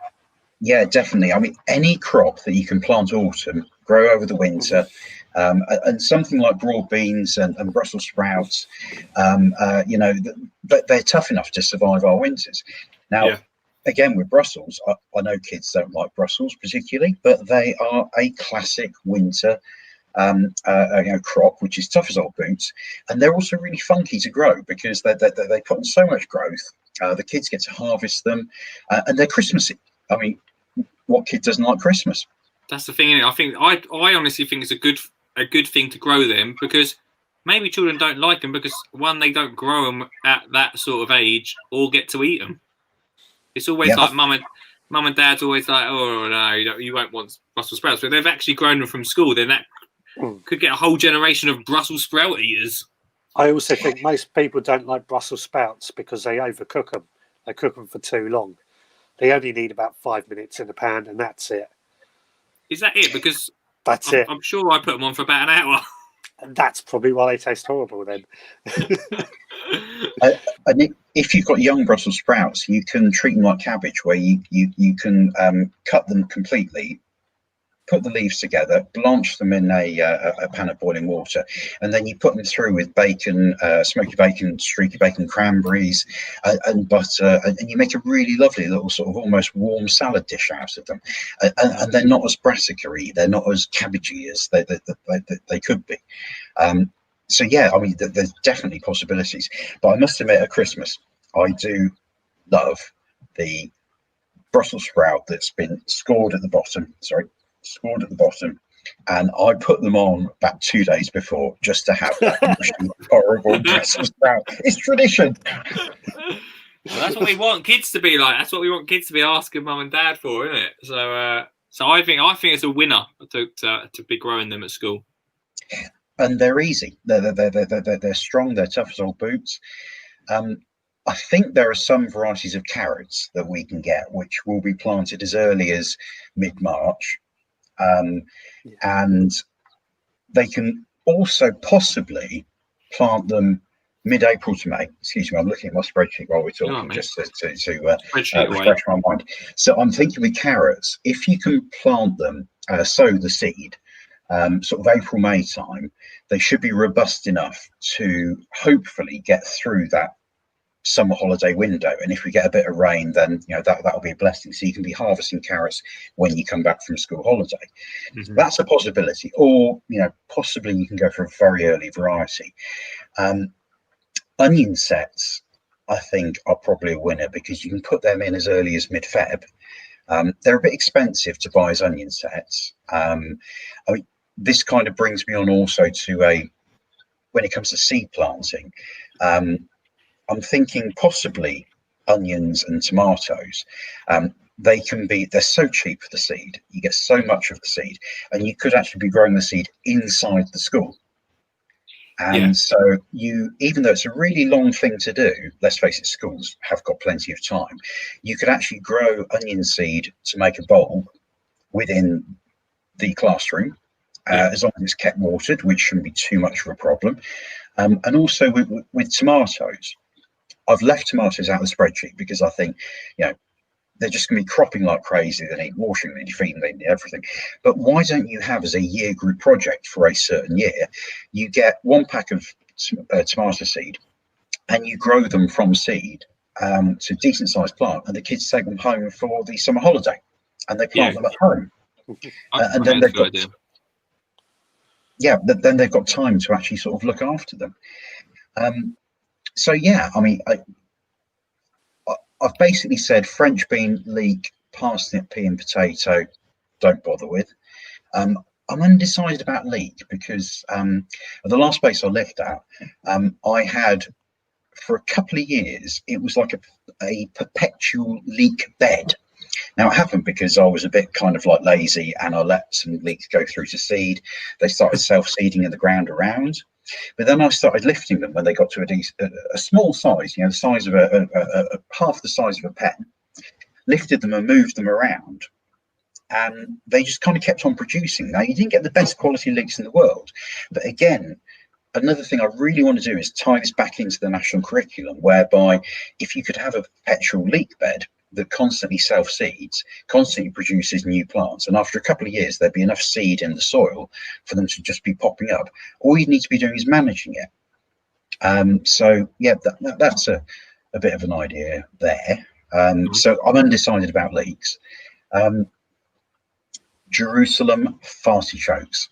[SPEAKER 3] Yeah, definitely. Any crop that you can plant autumn, grow over the winter, and something like broad beans and Brussels sprouts, but they're tough enough to survive our winters. Now, again, with Brussels, I know kids don't like Brussels particularly, but they are a classic winter crop, which is tough as old boots, and they're also really funky to grow because they put on so much growth. The kids get to harvest them, and they're Christmassy. What kid doesn't like Christmas?
[SPEAKER 1] That's the thing. I honestly think it's a good thing to grow them because maybe children don't like them because one, they don't grow them at that sort of age or get to eat them. It's always like mum and dad's always like, oh no, you won't want Brussels sprouts, but they've actually grown them from school. Then that could get a whole generation of Brussels sprout eaters.
[SPEAKER 6] I also think most people don't like Brussels sprouts because they overcook them. They cook them for too long. They only need about 5 minutes in the pan, and that's it.
[SPEAKER 1] Is that it? Because
[SPEAKER 6] that's it.
[SPEAKER 1] I'm sure I put them on for about an hour.
[SPEAKER 6] And that's probably why they taste horrible then.
[SPEAKER 3] And if you've got young Brussels sprouts, you can treat them like cabbage, where you can cut them completely, put the leaves together, blanch them in a pan of boiling water, and then you put them through with bacon, smoky bacon, streaky bacon, cranberries, and butter, and you make a really lovely little sort of almost warm salad dish out of them. And they're not as brassica-y, they're not as cabbagey as they could be. There's definitely possibilities. But I must admit, at Christmas, I do love the Brussels sprout that's been scored at the bottom, and I put them on about 2 days before just to have that horrible Brussels sprout. It's tradition.
[SPEAKER 1] Well, that's what we want kids to be like. That's what we want kids to be asking mum and dad for, isn't it? So I think it's a winner to be growing them at school.
[SPEAKER 3] And they're easy. They're strong. They're tough as old boots. I think there are some varieties of carrots that we can get, which will be planted as early as mid-March. And they can also possibly plant them mid-April to May. Excuse me, I'm looking at my spreadsheet while we're talking, just to refresh my mind. So I'm thinking with carrots, if you can plant them, sow the seed, sort of April, May time, they should be robust enough to hopefully get through that summer holiday window. And if we get a bit of rain, then that'll be a blessing. So you can be harvesting carrots when you come back from school holiday. Mm-hmm. That's a possibility. Or possibly you can go for a very early variety. Onion sets, I think, are probably a winner because you can put them in as early as mid-Feb. They're a bit expensive to buy as onion sets. This kind of brings me on also to when it comes to seed planting, I'm thinking possibly onions and tomatoes. they're so cheap for the seed. You get so much of the seed, and you could actually be growing the seed inside the school. And so even though it's a really long thing to do, let's face it, schools have got plenty of time. You could actually grow onion seed to make a bulb within the classroom, as long as it's kept watered, which shouldn't be too much of a problem. And also with tomatoes, I've left tomatoes out of the spreadsheet because I think, they're just going to be cropping like crazy. They need washing, they need feeding, they need everything. But why don't you have, as a year group project for a certain year, you get 1 pack of tomato seed and you grow them from seed to a decent sized plant, and the kids take them home for the summer holiday and they plant them at home. And then they've got, then they've got time to actually sort of look after them. So yeah, I mean, I've basically said French bean, leek, parsnip, pea and potato, don't bother with. I'm undecided about leek because at the last place I lived at, I had, for a couple of years, it was like a perpetual leek bed. Now, it happened because I was a bit kind of like lazy and I let some leeks go through to seed. They started self-seeding in the ground around. But then I started lifting them when they got to a small size, the size of half the size of a pen, lifted them and moved them around. And they just kind of kept on producing. Now, you didn't get the best quality leeks in the world. But again, another thing I really want to do is tie this back into the national curriculum, whereby if you could have a perpetual leek bed that constantly self-seeds, constantly produces new plants, and after a couple of years there'd be enough seed in the soil for them to just be popping up. All you need to be doing is managing it. So yeah, that's a bit of an idea there. So I'm undecided about leeks. Jerusalem fartichokes.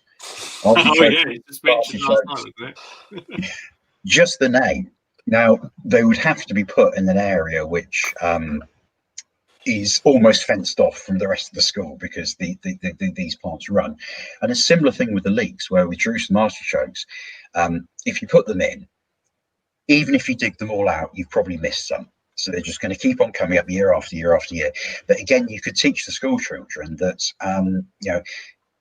[SPEAKER 3] Just the name. Now, they would have to be put in an area which is almost fenced off from the rest of the school because these plants run. And a similar thing with the leeks, where with Jerusalem artichokes, if you put them in, even if you dig them all out, you've probably missed some. So they're just going to keep on coming up year after year after year. But again, you could teach the school children that,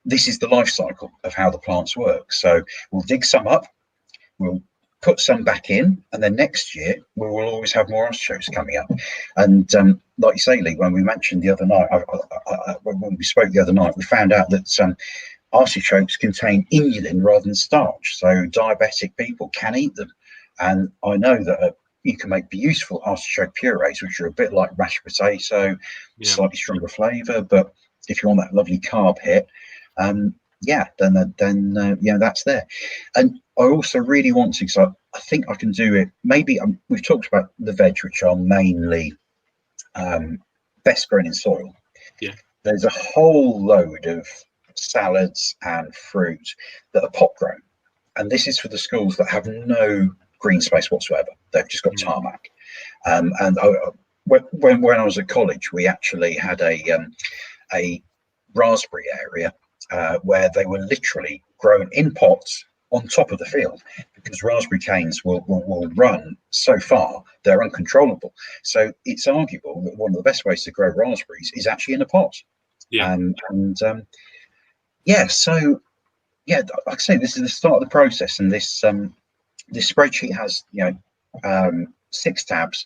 [SPEAKER 3] this is the life cycle of how the plants work. So we'll dig some up, we'll put some back in, and then next year we will always have more artichokes coming up. And like you say, Lee, when we mentioned the other night, when we spoke the other night, we found out that artichokes contain inulin rather than starch, so diabetic people can eat them. And I know that you can make beautiful artichoke purees, which are a bit like mashed potato, slightly stronger flavour. But if you want that lovely carb hit, then that's there. And I also really want to, because I think I can do it. Maybe we've talked about the veg, which are mainly best grown in soil.
[SPEAKER 1] Yeah.
[SPEAKER 3] There's a whole load of salads and fruit that are pot grown, and this is for the schools that have no green space whatsoever. They've just got tarmac. And when I was at college, we actually had a raspberry area where they were literally grown in pots on top of the field, because raspberry canes will run so far they're uncontrollable. So it's arguable that one of the best ways to grow raspberries is actually in a pot. So like I say, this is the start of the process, and this spreadsheet has 6 tabs.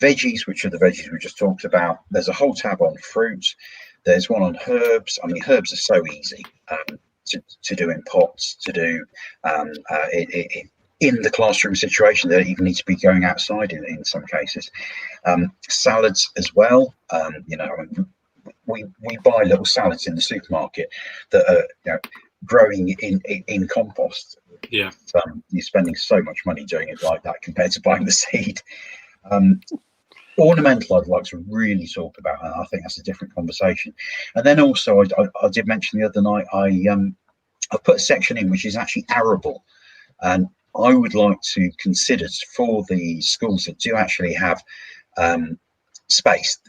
[SPEAKER 3] Veggies, which are the veggies we just talked about. There's a whole tab on fruit. There's one on herbs. I mean, herbs are so easy to do in pots, to do in the classroom situation. They don't even need to be going outside in some cases. Salads as well. We buy little salads in the supermarket that are growing in compost.
[SPEAKER 1] Yeah.
[SPEAKER 3] You're spending so much money doing it like that compared to buying the seed. Ornamental I'd like to really talk about, and I think that's a different conversation. And then also I did mention the other night I put a section in which is actually arable, and I would like to consider for the schools that do actually have space,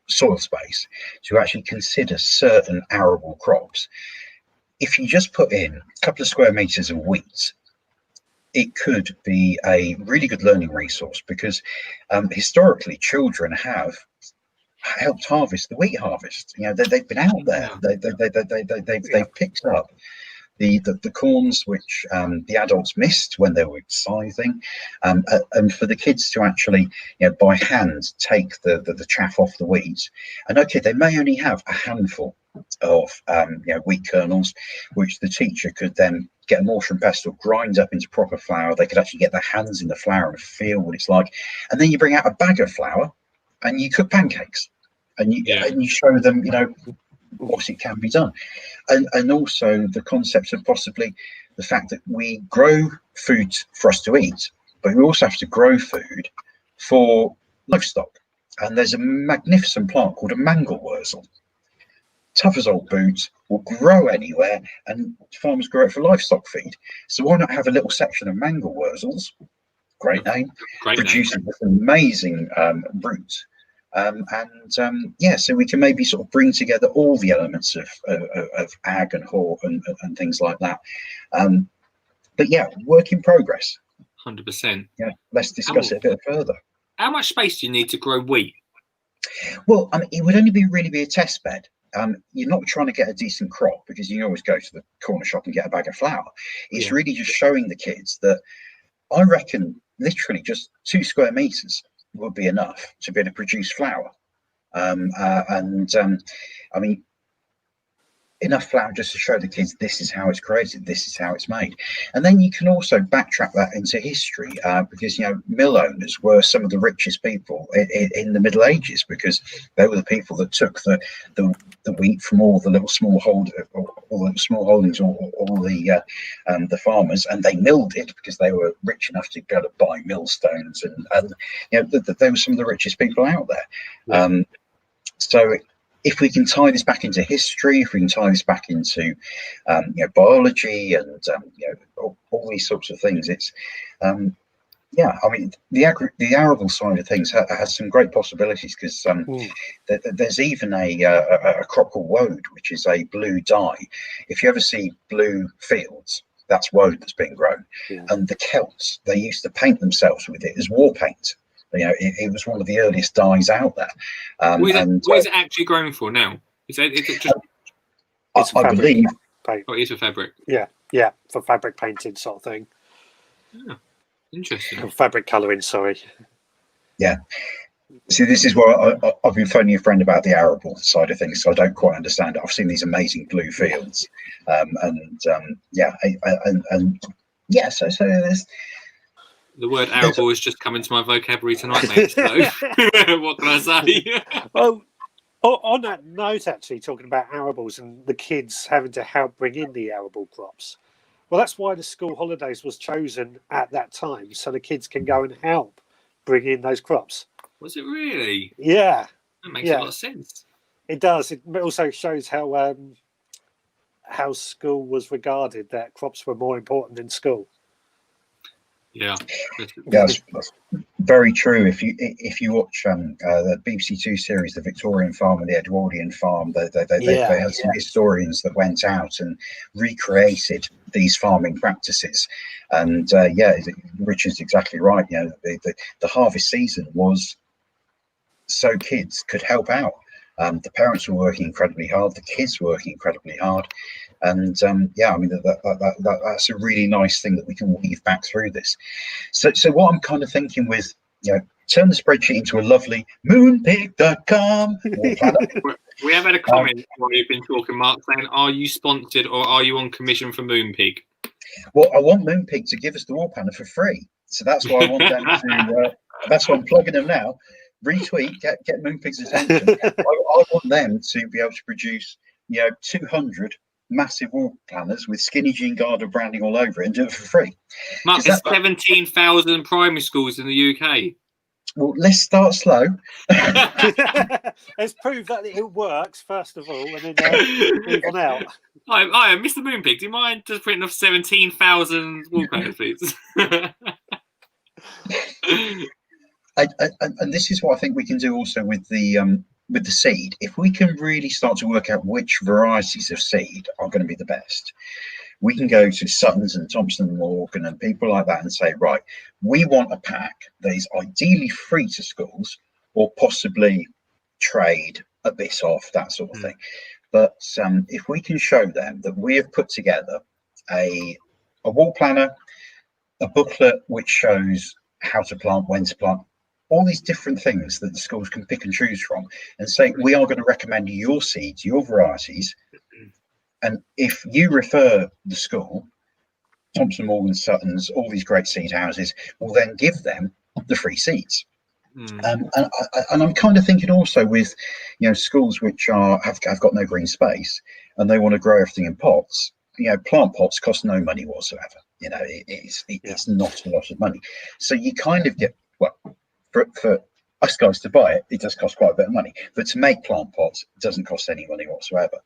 [SPEAKER 3] soil space, to actually consider certain arable crops. If you just put in a couple of square meters of wheat, it could be a really good learning resource, because historically children have helped harvest the wheat harvest. They've been out there. They've picked up the corns which the adults missed when they were scything, and for the kids to actually, by hand take the chaff off the wheat. And okay, they may only have a handful of wheat kernels, which the teacher could then get a mortar and pestle, grind up into proper flour. They could actually get their hands in the flour and feel what it's like. And then you bring out a bag of flour and you cook pancakes, and you show them, what it can be done. And also the concept of possibly the fact that we grow food for us to eat, but we also have to grow food for livestock. And there's a magnificent plant called a mangel wurzel. Tough as old boots, will grow anywhere, and farmers grow it for livestock feed. So why not have a little section of mangel wurzels? Great name. Producing this amazing root. So we can maybe sort of bring together all the elements of ag and hort and things like that. But yeah, work in progress.
[SPEAKER 1] 100%.
[SPEAKER 3] Yeah, let's discuss it a bit further.
[SPEAKER 1] How much space do you need to grow wheat?
[SPEAKER 3] Well, it would only really be a test bed. You're not trying to get a decent crop, because you can always go to the corner shop and get a bag of flour. It's really just showing the kids that I reckon literally just 2 square meters would be enough to be able to produce flour. Enough flour just to show the kids this is how it's created, this is how it's made. And then you can also backtrack that into history, because mill owners were some of the richest people in the Middle Ages, because they were the people that took the wheat from all the little small holdings, all the farmers, and they milled it because they were rich enough to be able to buy millstones, and they were some of the richest people out there. So if we can tie this back into history, if we can tie this back into biology and all these sorts of things, it's the arable side of things has some great possibilities, because there's even a crop called woad, which is a blue dye. If you ever see blue fields, that's woad that's been grown. And the Celts, they used to paint themselves with it as war paint. It was one of the earliest dyes out there.
[SPEAKER 1] What is it actually grown for now? Is it just?
[SPEAKER 3] I believe.
[SPEAKER 1] Oh, it is for fabric.
[SPEAKER 6] Yeah, for fabric painting sort of thing.
[SPEAKER 1] Yeah, interesting.
[SPEAKER 6] Fabric colouring, sorry.
[SPEAKER 3] Yeah. See, this is where I've been phoning a friend about the arable side of things, so I don't quite understand it. I've seen these amazing blue fields, so there's.
[SPEAKER 1] The word arable has just come into my vocabulary tonight, mate. So what can I say?
[SPEAKER 6] Well, on that note, actually, talking about arables and the kids having to help bring in the arable crops. Well, that's why the school holidays was chosen at that time, so the kids can go and help bring in those crops.
[SPEAKER 1] Was it really?
[SPEAKER 6] Yeah.
[SPEAKER 1] That makes a lot of sense.
[SPEAKER 6] It does. It also shows how school was regarded, that crops were more important than school.
[SPEAKER 3] Yeah, that's very true. If you watch the BBC Two series, The Victorian Farm and the Edwardian Farm, they had some historians that went out and recreated these farming practices. And Richard's exactly right. The harvest season was so kids could help out. The parents were working incredibly hard. The kids were working incredibly hard. And that's a really nice thing that we can weave back through this. So what I'm kind of thinking with, turn the spreadsheet into a lovely moonpig.com.
[SPEAKER 1] We have had a comment while you've been talking, Mark, saying, "Are you sponsored or are you on commission for Moonpig?"
[SPEAKER 3] Well, I want Moonpig to give us the wall panel for free, so that's why I want them to. That's why I'm plugging them now. Retweet, get Moonpig's attention. I want them to be able to produce 200 massive wall planners with skinny jean garter branding all over it and do it for free.
[SPEAKER 1] Mark, there's 17,000 primary schools in the UK.
[SPEAKER 3] Well, let's start slow.
[SPEAKER 6] Let's prove that it works first of all, and then move on out.
[SPEAKER 1] Hi, Mr. Moonpig. Do you mind just printing off 17,000 wall planners, please?
[SPEAKER 3] And this is what I think we can do also with the seed. If we can really start to work out which varieties of seed are going to be the best, we can go to Sutton's and Thompson and Morgan and people like that and say, right, we want a pack that is ideally free to schools, or possibly trade a bit off, that sort of thing. But if we can show them that we have put together a wall planner, a booklet which shows how to plant, when to plant, all these different things that the schools can pick and choose from, and say, we are going to recommend your seeds, your varieties. And if you refer the school, Thompson Morgan, Sutton's, all these great seed houses, will then give them the free seeds. And I'm kind of thinking also with, schools which have got no green space and they want to grow everything in pots. Plant pots cost no money whatsoever. It's not a lot of money. So you kind of get, well, for us guys to buy it, it does cost quite a bit of money. But to make plant pots, it doesn't cost any money whatsoever.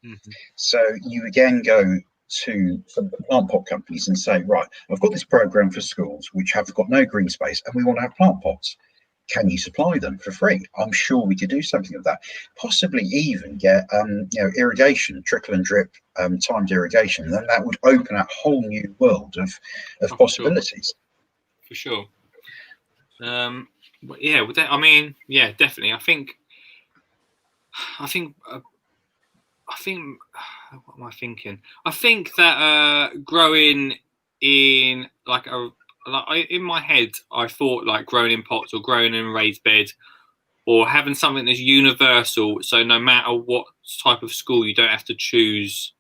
[SPEAKER 3] So you again go to some plant pot companies and say, right, I've got this program for schools which have got no green space and we want to have plant pots. Can you supply them for free? I'm sure we could do something of that. Possibly even get irrigation, trickle and drip, timed irrigation. And then that would open a whole new world of possibilities.
[SPEAKER 1] For sure. But yeah, with that, I mean, yeah, definitely. I think. What am I thinking? I think that growing in in my head, I thought like growing in pots or growing in a raised bed or having something that's universal. So no matter what type of school, you don't have to choose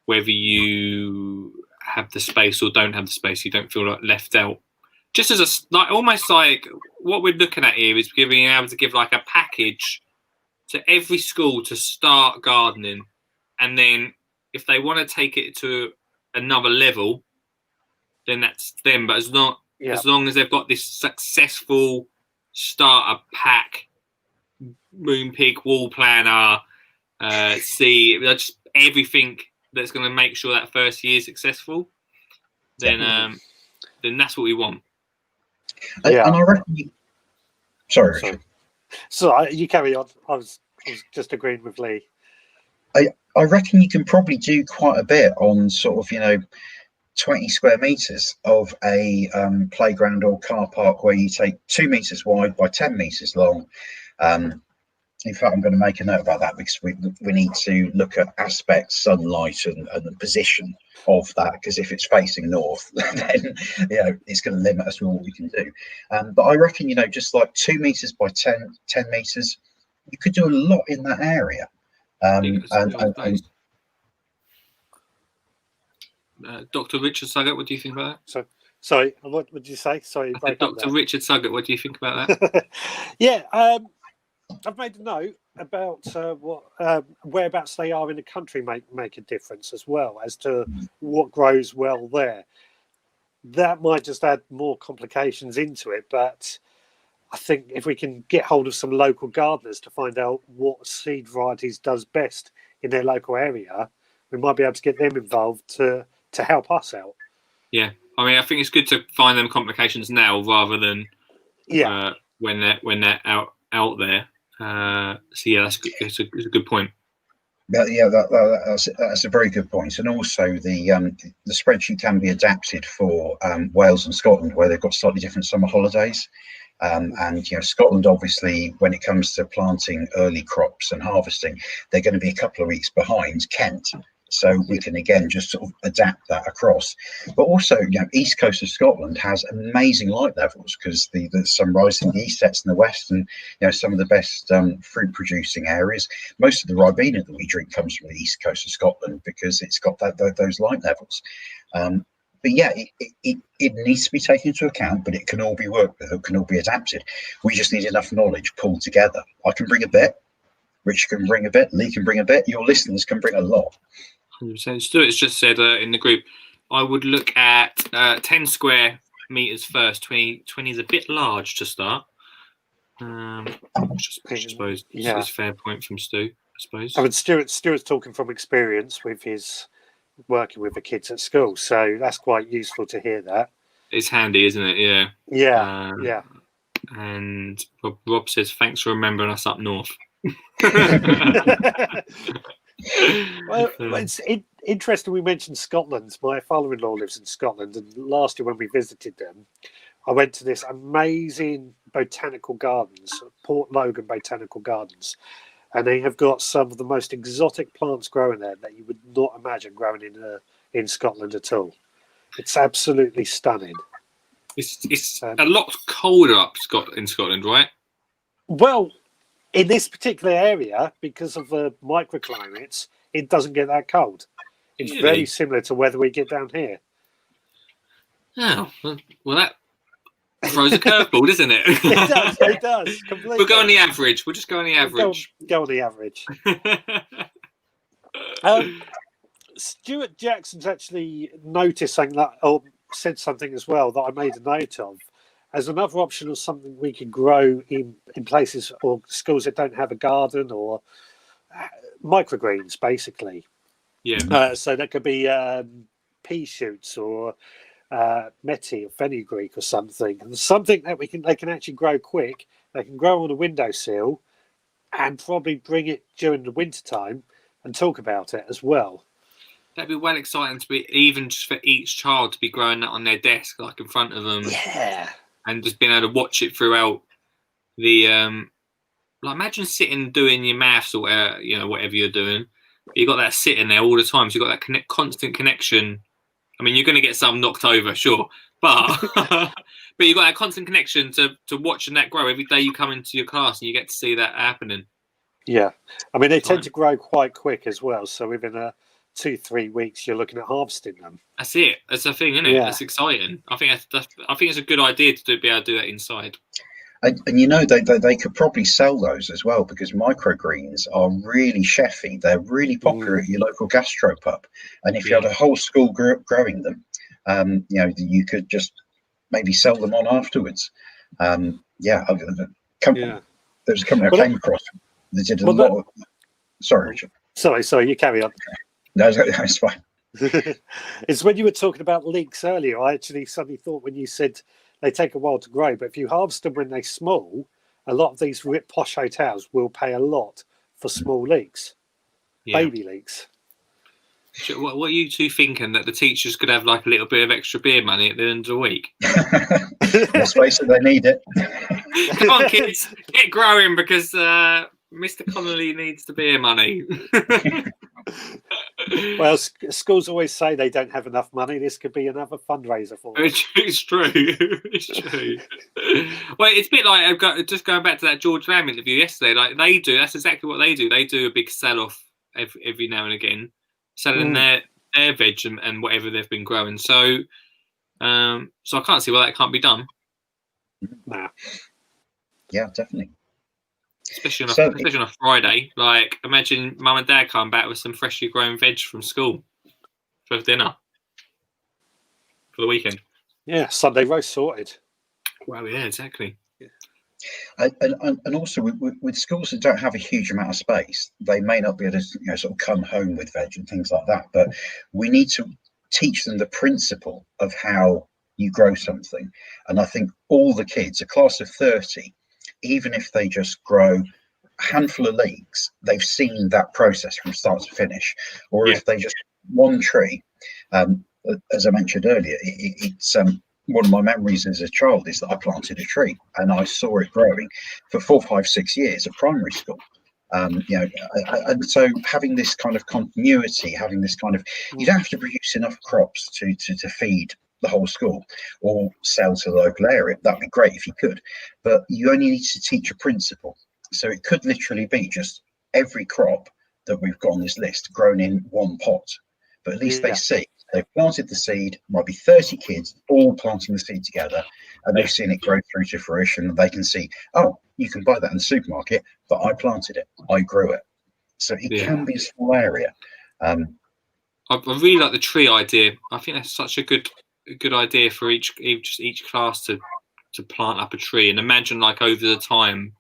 [SPEAKER 1] whether you have the space or don't have the space. You don't feel like left out. Just as almost like what we're looking at here is being able to give like a package to every school to start gardening. And then if they want to take it to another level, then that's them. But as long as they've got this successful starter pack, moon pig, wall planner, just everything that's going to make sure that first year is successful, then that's what we want.
[SPEAKER 3] And I reckon sorry, Richard.
[SPEAKER 6] So you carry on. I was just agreeing with Lee.
[SPEAKER 3] I reckon you can probably do quite a bit on sort of 20 square meters of a playground or car park where you take 2 meters wide by 10 meters long. In fact, I'm going to make a note about that because we need to look at aspects, sunlight, and the position of that. Because if it's facing north, then it's going to limit us to what we can do. But I reckon just like 2 meters by 10 meters, you could do a lot in that area.
[SPEAKER 1] Dr. Richard Suggett, what do you think about that?
[SPEAKER 6] Sorry, what did you say? Sorry,
[SPEAKER 1] Dr. Richard Suggett, what do you think about that?
[SPEAKER 6] Yeah, I've made a note about whereabouts they are in the country make a difference as well as to what grows well there. That might just add more complications into it, but I think if we can get hold of some local gardeners to find out what seed varieties does best in their local area, we might be able to get them involved to help us out. Yeah,
[SPEAKER 1] I mean, I think it's good to find them complications now rather than when they're out there. So yeah, that's good. It's a good point.
[SPEAKER 3] Yeah, that's a very good point. And also the spreadsheet can be adapted for Wales and Scotland, where they've got slightly different summer holidays. And Scotland, obviously, when it comes to planting early crops and harvesting, they're going to be a couple of weeks behind Kent. So we can again just sort of adapt that across. But also, east coast of Scotland has amazing light levels because the sun rises in the east, sets in the west, and some of the best fruit producing areas. Most of the Ribena that we drink comes from the east coast of Scotland because it's got those light levels. But yeah, it needs to be taken into account, but it can all be worked with, it can all be adapted. We just need enough knowledge pulled together. I can bring a bit, Rich can bring a bit, Lee can bring a bit, your listeners can bring a lot.
[SPEAKER 1] 100%. Stuart's just said in the group, I would look at 10 square meters first. 20 is a bit large to start. I suppose it's a fair point from Stu, I suppose.
[SPEAKER 6] I mean, Stuart's talking from experience with his working with the kids at school, so that's quite useful to hear that.
[SPEAKER 1] It's handy, isn't it? Yeah.
[SPEAKER 6] Yeah.
[SPEAKER 1] And Rob says, thanks for remembering us up north.
[SPEAKER 6] Well, it's interesting we mentioned Scotland. My father-in-law lives in Scotland, and last year when we visited them, I went to this amazing botanical gardens, Port Logan Botanical Gardens, and they have got some of the most exotic plants growing there that you would not imagine growing in Scotland at all. It's absolutely stunning.
[SPEAKER 1] It's a lot colder in Scotland, right?
[SPEAKER 6] Well, in this particular area, because of the microclimates, it doesn't get that cold. It's
[SPEAKER 1] Really?
[SPEAKER 6] very similar to weather we get down here.
[SPEAKER 1] Oh, well, that throws a curveball, doesn't it?
[SPEAKER 6] It does. Completely.
[SPEAKER 1] We'll go on the average. We'll just go on the average.
[SPEAKER 6] Go on the average. Stuart Jackson's actually noticed something that, or said something as well that I made a note of, as another option of something we can grow in places or schools that don't have a garden, or microgreens, basically.
[SPEAKER 1] Yeah.
[SPEAKER 6] So that could be pea shoots or meti or fenugreek or something, and something that they can actually grow quick. They can grow on a windowsill, and probably bring it during the winter time and talk about it as well.
[SPEAKER 1] That'd be well exciting to be, even just for each child to be growing that on their desk, like in front of them.
[SPEAKER 6] Yeah.
[SPEAKER 1] And just being able to watch it throughout the like, imagine sitting doing your maths or whatever you're doing. You got that sitting there all the time, so you got that constant connection. I mean, you're going to get some knocked over, sure, but but you got that constant connection to watching that grow every day. You come into your class and you get to see that happening.
[SPEAKER 6] Yeah, I mean, they tend to grow quite quick as well. So within 2-3 weeks, you're looking at harvesting them.
[SPEAKER 1] That's it. That's the thing, isn't it? Yeah. That's exciting. I think it's a good idea to be able to do that inside.
[SPEAKER 3] And they could probably sell those as well, because microgreens are really chefy. They're really popular at your local gastropub. And if you had a whole school growing them, you could just maybe sell them on afterwards. There was a company I came across that did a lot of... Sorry, Richard.
[SPEAKER 6] Sorry, you carry on.
[SPEAKER 3] No, that's fine.
[SPEAKER 6] It's when you were talking about leeks earlier, I actually suddenly thought when you said they take a while to grow, but if you harvest them when they're small, a lot of these posh hotels will pay a lot for small leeks, baby leeks.
[SPEAKER 1] What are you two thinking, that the teachers could have like a little bit of extra beer money at the end of the week?
[SPEAKER 3] Let's face it, they need it.
[SPEAKER 1] Come on, kids, get growing, because Mr. Connolly needs the beer money.
[SPEAKER 6] Well, schools always say they don't have enough money. This could be another fundraiser for them.
[SPEAKER 1] It's true. It's true. Well, it's a bit like, just going back to that George Lamb interview yesterday. Like, they do. That's exactly what they do. They do a big sell-off every now and again, selling their veg and whatever they've been growing. So I can't see why that can't be done.
[SPEAKER 6] Nah.
[SPEAKER 3] Yeah, definitely.
[SPEAKER 1] Especially on a Friday. Like, imagine mum and dad come back with some freshly grown veg from school for dinner for the weekend.
[SPEAKER 6] Yeah, Sunday roast sorted.
[SPEAKER 1] Well, yeah, exactly.
[SPEAKER 3] Yeah. And also with schools that don't have a huge amount of space, they may not be able to sort of come home with veg and things like that. But we need to teach them the principle of how you grow something. And I think all the kids, a class of 30, even if they just grow a handful of leeks, they've seen that process from start to finish. Or if they just one tree, as I mentioned earlier, it's one of my memories as a child is that I planted a tree and I saw it growing for 4, 5, 6 years at primary school. And so having this kind of continuity, having this kind of, you don't have to produce enough crops to feed the whole school or sell to the local area. That'd be great if you could, but you only need to teach a principle. So it could literally be just every crop that we've got on this list grown in one pot, but at least they see they've planted the seed. Might be 30 kids all planting the seed together, and they've seen it grow through to fruition. They can see, oh, you can buy that in the supermarket, but I planted it, I grew it. So it can be a small area.
[SPEAKER 1] I really like the tree idea. I think that's such a good idea for each class to plant up a tree. And imagine, like, over the time,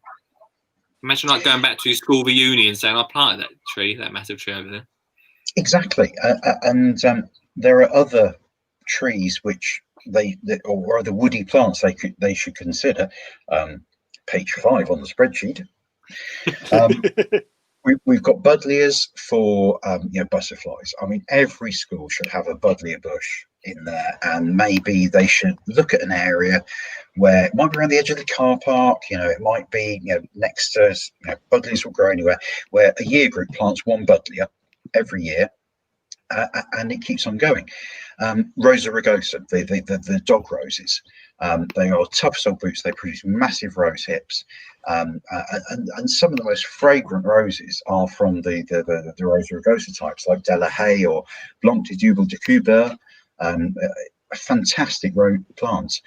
[SPEAKER 1] imagine like going back to school reunion and saying, I planted that massive tree over there.
[SPEAKER 3] Exactly. And there are other trees which or other woody plants they should consider. Page 5 on the spreadsheet. we've got buddleias for butterflies. I mean, every school should have a buddleia bush in there, and maybe they should look at an area where it might be around the edge of the car park. It might be next to buddleias will grow anywhere, where a year group plants one buddleia every year, and it keeps on going. Rosa rugosa, the dog roses. They are tough as old boots. They produce massive rose hips, and some of the most fragrant roses are from the Rosa rugosa types, like De La Haye or Blanc de Double de Coubert. Fantastic plants.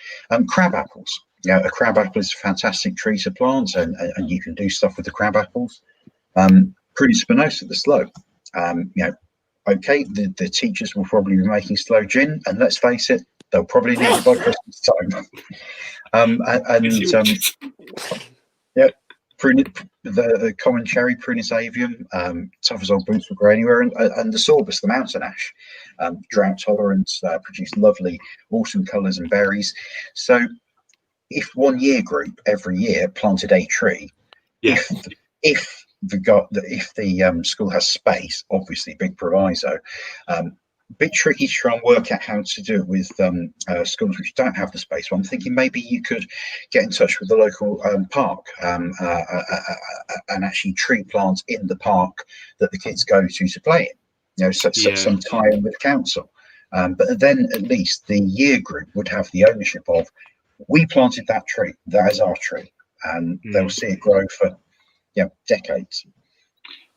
[SPEAKER 3] Crab apples. A crab apple is a fantastic tree to plant, and you can do stuff with the crab apples. Prunus spinosa, the sloe. Okay, the teachers will probably be making sloe gin, and let's face it, they'll probably need it by Christmas time. The common cherry, Prunus avium, tough as old boots will grow anywhere, and the sorbus, the mountain ash, drought tolerance, produce lovely autumn colours and berries. So, if one year group every year planted a tree, if the school has space, obviously big proviso, bit tricky to try and work out how to do it with schools which don't have the space. Well, I'm thinking maybe you could get in touch with the local park and actually tree plant in the park that the kids go to play in. Some tie-in with council. But then at least the year group would have the ownership of, we planted that tree, that is our tree, and they'll see it grow for decades.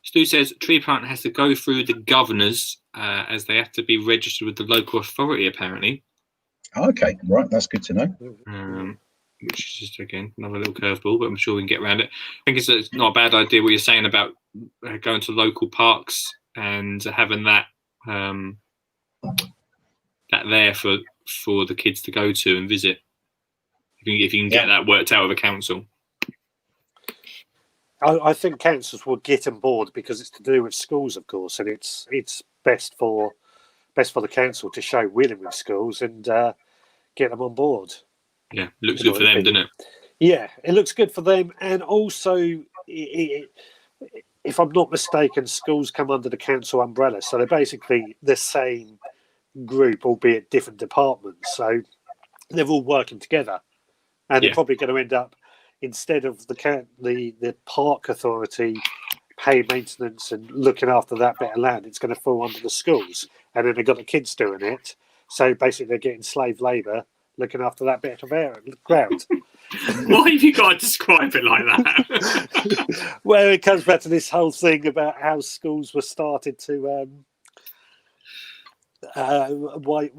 [SPEAKER 1] Stu says tree planting has to go through the governors as they have to be registered with the local authority, apparently.
[SPEAKER 3] Okay, right, that's good to know.
[SPEAKER 1] Which is just, again, another little curveball, but I'm sure we can get around it. I think it's not a bad idea what you're saying about going to local parks and having that there for the kids to go to and visit. If you can get that worked out with a council.
[SPEAKER 6] I think councils will get on board because it's to do with schools, of course, and it's best for the council to show willing with schools and get them on board.
[SPEAKER 1] Yeah, looks good for them, doesn't it?
[SPEAKER 6] Yeah, it looks good for them, and also, if I'm not mistaken, schools come under the council umbrella, so they're basically the same group, albeit different departments. So they're all working together, and they're probably going to end up, instead of the park authority paying maintenance and looking after that bit of land, it's going to fall under the schools, and then they've got the kids doing it. So basically, they're getting slave labour looking after that bit of ground.
[SPEAKER 1] Why have you got to describe it like that?
[SPEAKER 6] Well, it comes back to this whole thing about how schools were started to why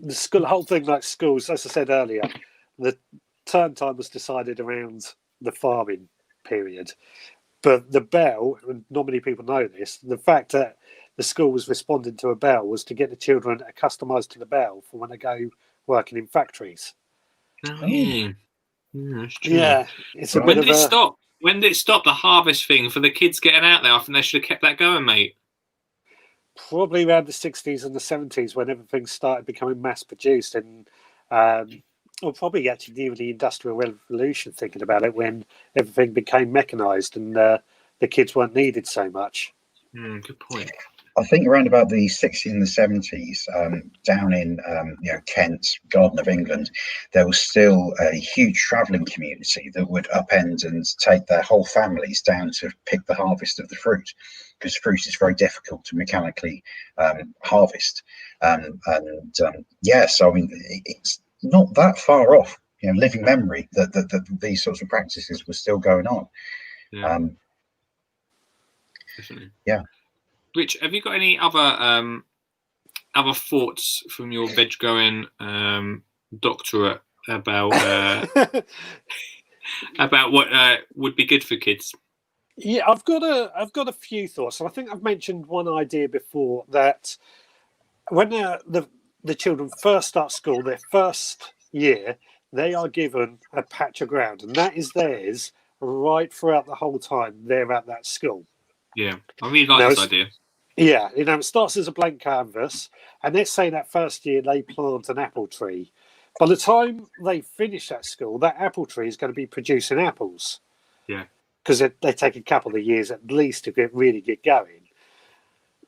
[SPEAKER 6] the whole thing, like schools, as I said earlier, the term time was decided around the farming period, but the bell, and not many people know this, the fact that the school was responding to a bell was to get the children accustomed to the bell for when they go working in factories.
[SPEAKER 1] Yeah, that's true.
[SPEAKER 6] Yeah, it's a bit
[SPEAKER 1] When
[SPEAKER 6] of
[SPEAKER 1] did it stop? When did it stop, the harvest thing for the kids getting out there? I think they should have kept that going, mate.
[SPEAKER 6] Probably around the 60s and the 70s when everything started becoming mass produced, and probably actually during the Industrial Revolution, thinking about it, when everything became mechanised and the kids weren't needed so much.
[SPEAKER 1] Good point.
[SPEAKER 3] I think around about the 60s and the 70s, down in Kent, Garden of England, there was still a huge travelling community that would upend and take their whole families down to pick the harvest of the fruit, because fruit is very difficult to mechanically harvest. So I mean, it's not that far off, living memory that these sorts of practices were still going on.
[SPEAKER 1] Yeah. Definitely.
[SPEAKER 3] Yeah.
[SPEAKER 1] Rich, have you got any other thoughts from your veg growing doctorate about about what would be good for kids?
[SPEAKER 6] Yeah, I've got a few thoughts. I think I've mentioned one idea before, that when the children first start school, their first year, they are given a patch of ground, and that is theirs right throughout the whole time they're at that school.
[SPEAKER 1] Yeah, I really like this idea.
[SPEAKER 6] Yeah, it starts as a blank canvas, and let's say that first year they plant an apple tree. By the time they finish at school, that apple tree is going to be producing apples.
[SPEAKER 1] Yeah.
[SPEAKER 6] because they take a couple of years at least to really get going.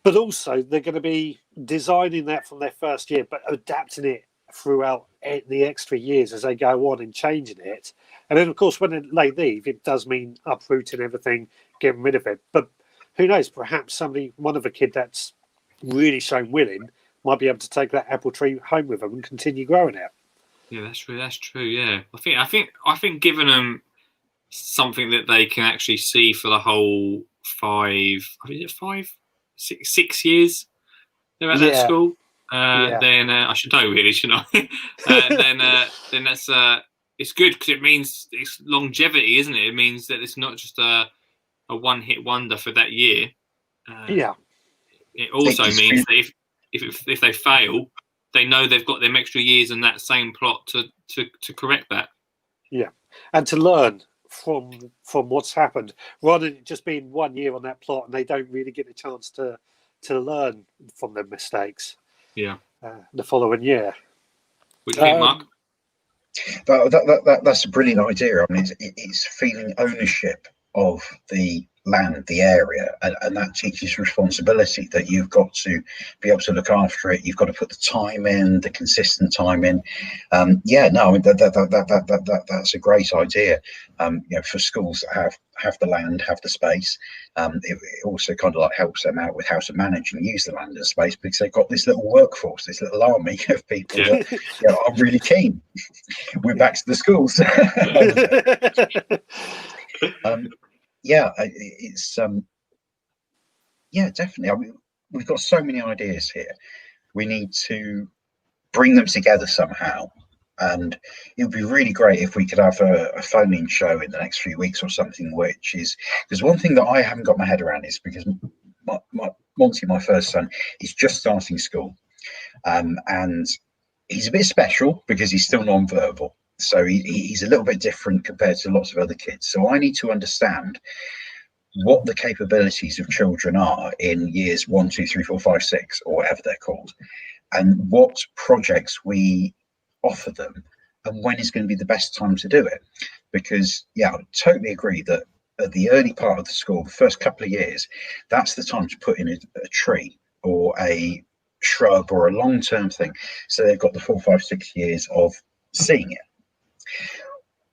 [SPEAKER 6] But also, they're going to be designing that from their first year, but adapting it throughout the extra years as they go on and changing it. And then, of course, when they leave, it does mean uprooting everything, getting rid of it. But who knows? Perhaps one of the kid that's really shown willing might be able to take that apple tree home with them and continue growing it.
[SPEAKER 1] Yeah, that's true. That's true. Yeah, I think giving them something that they can actually see for the whole 6 years they're at that school. Then I should know, really, shouldn't I? Then that's it's good because it means it's longevity, isn't it? It means that it's not just a one-hit wonder for that year. It also means that if they fail, they know they've got them extra years in that same plot to correct that.
[SPEAKER 6] Yeah, and to learn from what's happened, rather than it just being 1 year on that plot and they don't really get a chance to learn from their mistakes.
[SPEAKER 1] Yeah,
[SPEAKER 6] the following year.
[SPEAKER 1] What do you think, Mark?
[SPEAKER 3] That's a brilliant idea. I mean, it's feeling ownership of the land, the area, and that teaches responsibility, that you've got to be able to look after it. You've got to put the time in, the consistent time in. I mean, that's a great idea. For schools that have the land, have the space, it also kind of like helps them out with how to manage and use the land and space, because they've got this little workforce, this little army of people that are really keen. We're back to the schools. Definitely. I mean, we've got so many ideas here. We need to bring them together somehow, and it would be really great if we could have a phone-in show in the next few weeks or something. Which is, because one thing that I haven't got my head around is, because Monty, my first son, is just starting school, and he's a bit special because he's still non-verbal. So he's a little bit different compared to lots of other kids. So I need to understand what the capabilities of children are in years 1, 2, 3, 4, 5, 6, or whatever they're called, and what projects we offer them, and when is going to be the best time to do it. Because, I totally agree that at the early part of the school, the first couple of years, that's the time to put in a tree or a shrub or a long-term thing. So they've got the 4, 5, 6 years of seeing it.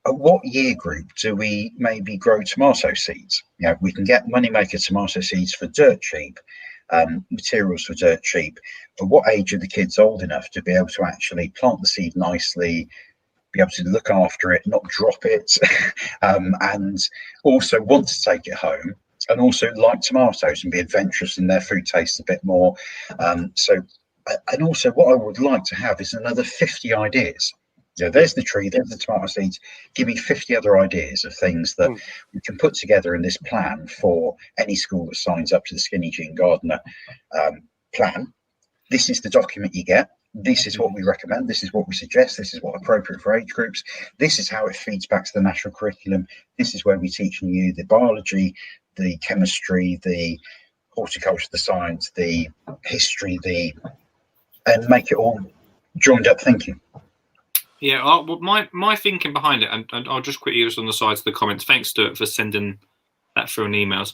[SPEAKER 3] At what year group do we maybe grow tomato seeds? We can get moneymaker tomato seeds for dirt cheap, materials for dirt cheap. At what age are the kids old enough to be able to actually plant the seed nicely, be able to look after it, not drop it, and also want to take it home, and also like tomatoes and be adventurous in their food taste a bit more? And also what I would like to have is another 50 ideas. There's the tree, there's the tomato seeds. Give me 50 other ideas of things that we can put together in this plan for any school that signs up to the Skinny Jean Gardener plan. This is the document you get. This is what we recommend. This is what we suggest. This is what's appropriate for age groups. This is how it feeds back to the national curriculum. This is where we're teaching you the biology, the chemistry, the horticulture, the science, the history, and make it all joined up thinking.
[SPEAKER 1] Yeah, well, my thinking behind it, and I'll just quickly use on the sides of the comments. Thanks, Stuart, for sending that through in emails.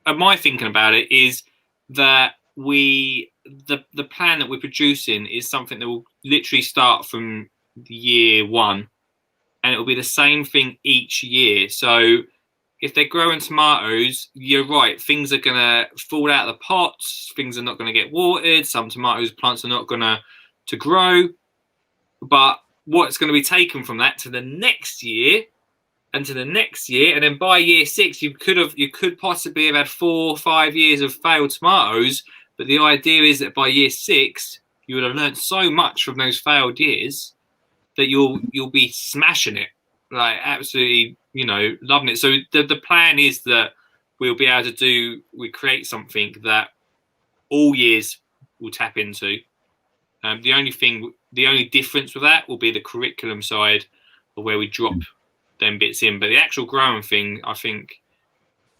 [SPEAKER 1] My thinking about it is that the plan that we're producing is something that will literally start from year 1, and it will be the same thing each year. So if they're growing tomatoes, you're right, things are going to fall out of the pots, things are not going to get watered, some tomatoes plants are not going to grow. But what's going to be taken from that to the next year, and to the next year, and then by year 6, you could possibly have had 4 or 5 years of failed tomatoes. But the idea is that by year 6, you will have learned so much from those failed years that you'll be smashing it, like absolutely, loving it. So the plan is that we'll be able to we create something that all years will tap into. The only difference with that will be the curriculum side, of where we drop them bits in. But the actual growing thing, I think,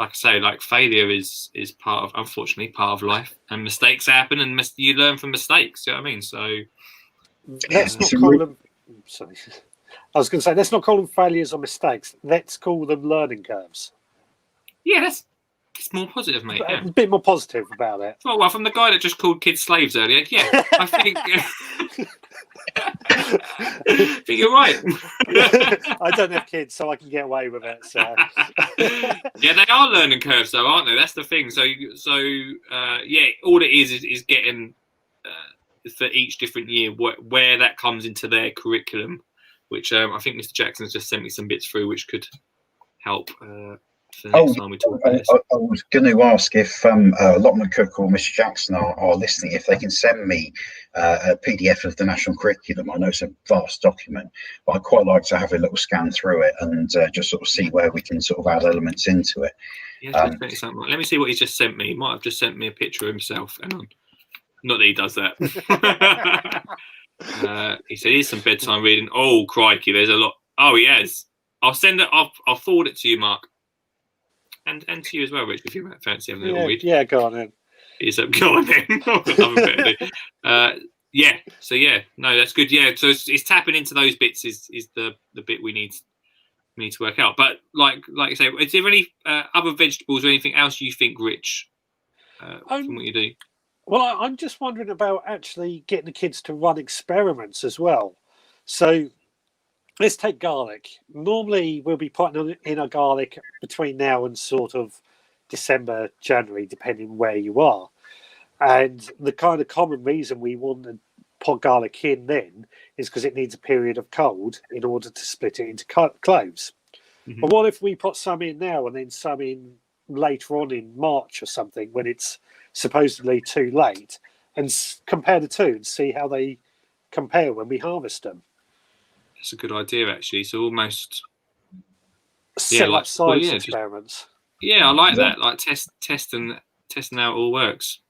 [SPEAKER 1] like I say, like failure is unfortunately part of life, and mistakes happen, and you learn from mistakes. You know what I mean? So
[SPEAKER 6] let's not call them. Sorry. I was going to say, let's not call them failures or mistakes. Let's call them learning curves.
[SPEAKER 1] Yeah, that's more positive, mate. Yeah.
[SPEAKER 6] A bit more positive about it.
[SPEAKER 1] Well, from the guy that just called kids slaves earlier, yeah, I think, I think you're right.
[SPEAKER 6] I don't have kids, so I can get away with it. So.
[SPEAKER 1] Yeah, they are learning curves, though, aren't they? That's the thing. So yeah, all it is getting for each different year where that comes into their curriculum, which I think Mr. Jackson's just sent me some bits through, which could help. For the next time we talk about this.
[SPEAKER 3] I was going to ask if Lachlan Cook or Mr. Jackson are listening, if they can send me a PDF of the national curriculum. I know it's a vast document, but I'd quite like to have a little scan through it and just sort of see where we can sort of add elements into it.
[SPEAKER 1] Yeah, let me see what he's just sent me. He might have just sent me a picture of himself. Hang on. Not that he does that. He said, here's some bedtime reading. Oh, crikey, there's a lot. Oh, he has. I'll send it. I'll forward it to you, Mark. And to you as well, Rich, if you fancy having a little read.
[SPEAKER 6] Yeah, go on then.
[SPEAKER 1] Go on then. Yeah. So yeah, no, that's good. Yeah, so it's tapping into those bits is the bit we need to work out. But like I say, is there any other vegetables or anything else you think, Rich, from what you do?
[SPEAKER 6] Well, I'm just wondering about actually getting the kids to run experiments as well. So let's take garlic. Normally, we'll be putting in a garlic between now and sort of December, January, depending where you are. And the kind of common reason we want to put garlic in then is because it needs a period of cold in order to split it into cloves. Mm-hmm. But what if we put some in now and then some in later on in March or something when it's supposedly too late, and compare the two and see how they compare when we harvest them?
[SPEAKER 1] That's a good idea, actually. So almost
[SPEAKER 6] set up science experiments.
[SPEAKER 1] I like that. Like testing how it all works.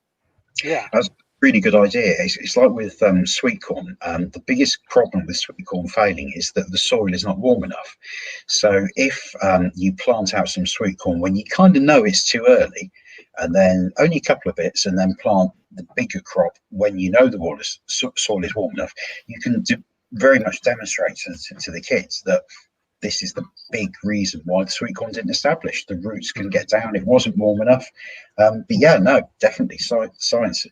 [SPEAKER 6] Yeah,
[SPEAKER 3] that's a really good idea. It's like with sweet corn. The biggest problem with sweet corn failing is that the soil is not warm enough. So if you plant out some sweet corn when you kind of know it's too early, and then only a couple of bits, and then plant the bigger crop when you know the soil is warm enough, you can very much demonstrate to the kids that this is the big reason why the sweet corn didn't establish. The roots can get down. It wasn't warm enough. But yeah, no, definitely science.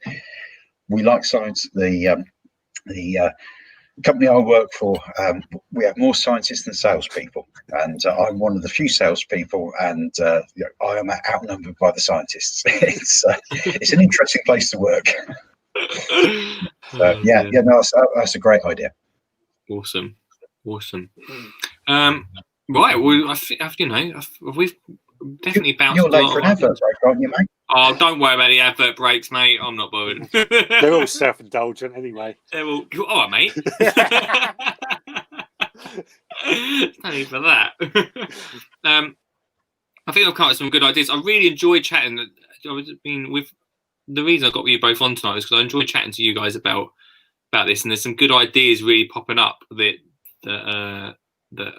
[SPEAKER 3] We like science. The company I work for, we have more scientists than salespeople, and I'm one of the few salespeople, and I am outnumbered by the scientists. It's an interesting place to work. No, that's a great idea.
[SPEAKER 1] Awesome. Right. Well, we've definitely bounced.
[SPEAKER 3] You're late for an advert break, aren't you, mate?
[SPEAKER 1] Oh, don't worry about the advert breaks, mate. I'm not bothered.
[SPEAKER 6] They're all self-indulgent anyway.
[SPEAKER 1] They're all right, mate. No need for that. I think I've come up with some good ideas. I really enjoyed chatting. With the reason I got you both on tonight is because I enjoyed chatting to you guys about this, and there's some good ideas really popping up that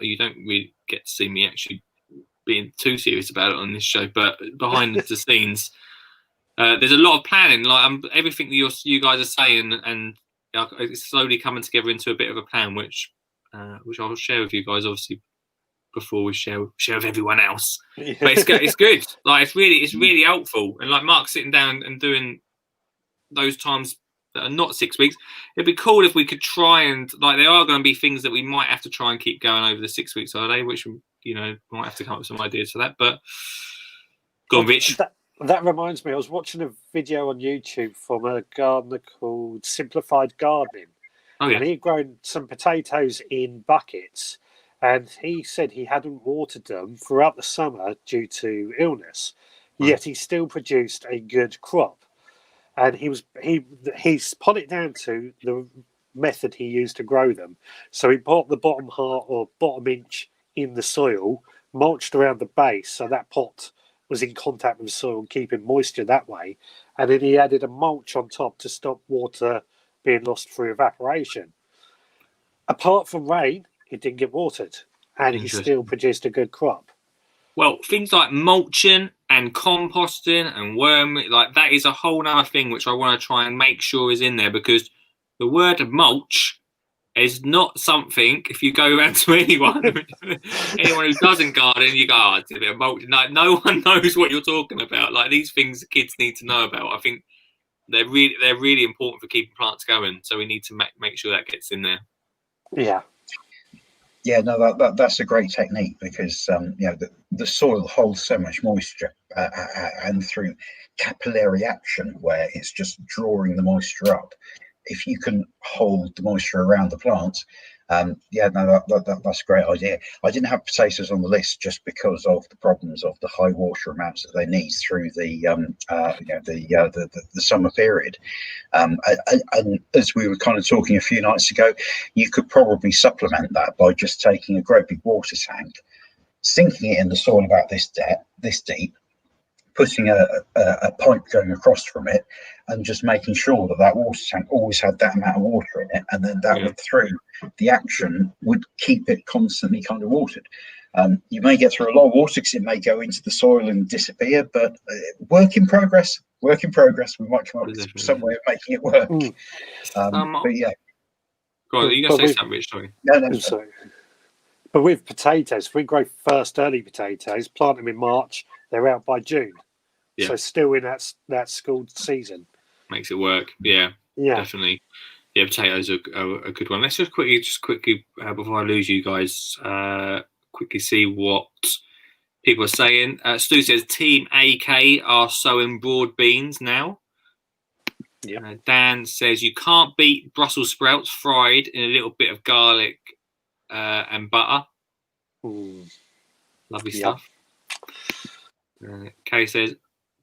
[SPEAKER 1] you don't really get to see me actually being too serious about it on this show, but behind the scenes, there's a lot of planning. Like everything that you guys are saying, and it's slowly coming together into a bit of a plan, which I'll share with you guys, obviously, before we share with everyone else. Yeah. But it's good. Like it's really helpful. And like Mark sitting down and doing those times that are not 6 weeks, it'd be cool if we could try and there are going to be things that we might have to try and keep going over the 6 weeks holiday, which might have to come up with some ideas for that. But go on, Rich.
[SPEAKER 6] That reminds me, I was watching a video on YouTube from a gardener called Simplified Gardening. Oh, yeah. And he'd grown some potatoes in buckets, and he said he hadn't watered them throughout the summer due to illness, yet he still produced a good crop. And he's put it down to the method he used to grow them. So he put the bottom half or bottom inch in the soil, mulched around the base, so that pot was in contact with the soil, keeping moisture that way. And then he added a mulch on top to stop water being lost through evaporation. Apart from rain, it didn't get watered, and he still produced a good crop.
[SPEAKER 1] Well, things like mulching and composting and worm, that is a whole other thing which I want to try and make sure is in there, because the word mulch is not something. If you go around to anyone who doesn't garden, you go, oh, it's a bit of mulching. Like, no one knows what you're talking about. Like, these things the kids need to know about. I think they're really important for keeping plants going. So we need to make sure that gets in there.
[SPEAKER 6] Yeah.
[SPEAKER 3] Yeah, no, that's a great technique because the soil holds so much moisture, and through capillary action, where it's just drawing the moisture up, if you can hold the moisture around the plants, that's a great idea. I didn't have potatoes on the list just because of the problems of the high water amounts that they need through the summer period. And as we were kind of talking a few nights ago, you could probably supplement that by just taking a great big water tank, sinking it in the soil about this deep, putting a pipe going across from it, and just making sure that water tank always had that amount of water in it, and then that would, through the action, would keep it constantly kind of watered. You may get through a lot of water because it may go into the soil and disappear, but work in progress. We might come up with some way of making it work. But yeah.
[SPEAKER 1] Go on, you going to say something, Rich? Sorry.
[SPEAKER 3] No.
[SPEAKER 6] Sorry. But with potatoes, if we grow first early potatoes, plant them in March, they're out by June.
[SPEAKER 1] Yeah.
[SPEAKER 6] So still in that school season.
[SPEAKER 1] Makes it work. Yeah. Definitely. Yeah, potatoes are a good one. Let's just quickly before I lose you guys, quickly see what people are saying. Stu says Team AK are sowing broad beans now. Yeah. Dan says you can't beat Brussels sprouts fried in a little bit of garlic and butter.
[SPEAKER 6] Ooh.
[SPEAKER 1] Lovely stuff. Kay says,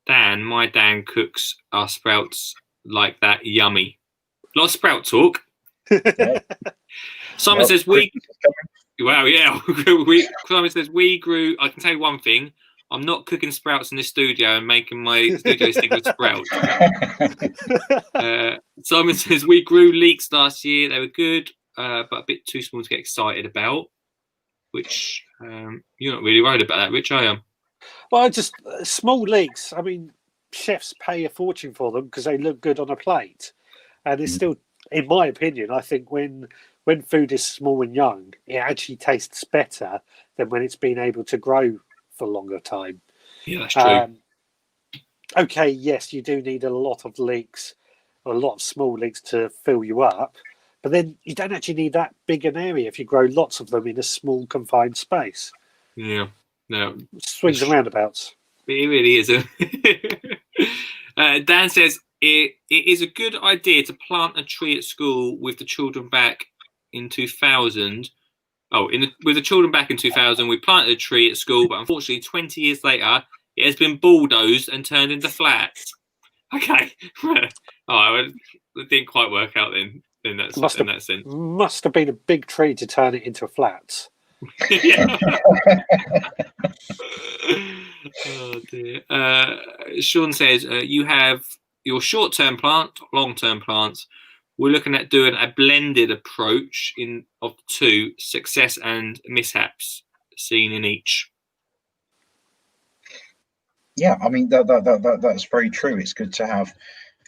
[SPEAKER 1] Dan, my Dan cooks our sprouts like that. Yummy. A lot of sprout talk. Simon says Simon says we grew. I can tell you one thing. I'm not cooking sprouts in the studio and making my studio stick with sprouts. Simon says we grew leeks last year. They were good, but a bit too small to get excited about. Which you're not really worried about that, Rich, are you?
[SPEAKER 6] Well, just small leeks. I mean, chefs pay a fortune for them because they look good on a plate, and it's still, in my opinion, I think when food is small and young, it actually tastes better than when it's been able to grow for a longer time.
[SPEAKER 1] Yeah, that's true.
[SPEAKER 6] Okay, yes, you do need a lot of leeks, a lot of small leeks to fill you up, but then you don't actually need that big an area if you grow lots of them in a small confined space.
[SPEAKER 1] Yeah. No,
[SPEAKER 6] swings and roundabouts.
[SPEAKER 1] It really is. Dan says it is a good idea to plant a tree at school with the children back in 2000. With the children back in 2000, we planted a tree at school, but unfortunately, 20 years later, it has been bulldozed and turned into flats. Okay, all right, it didn't quite work out then. In that sense,
[SPEAKER 6] must have been a big tree to turn it into flats.
[SPEAKER 1] Oh dear. Sean says you have your short-term plant, long-term plants. We're looking at doing a blended approach of two, success and mishaps seen in each.
[SPEAKER 3] Yeah, I mean that's very true. It's good to have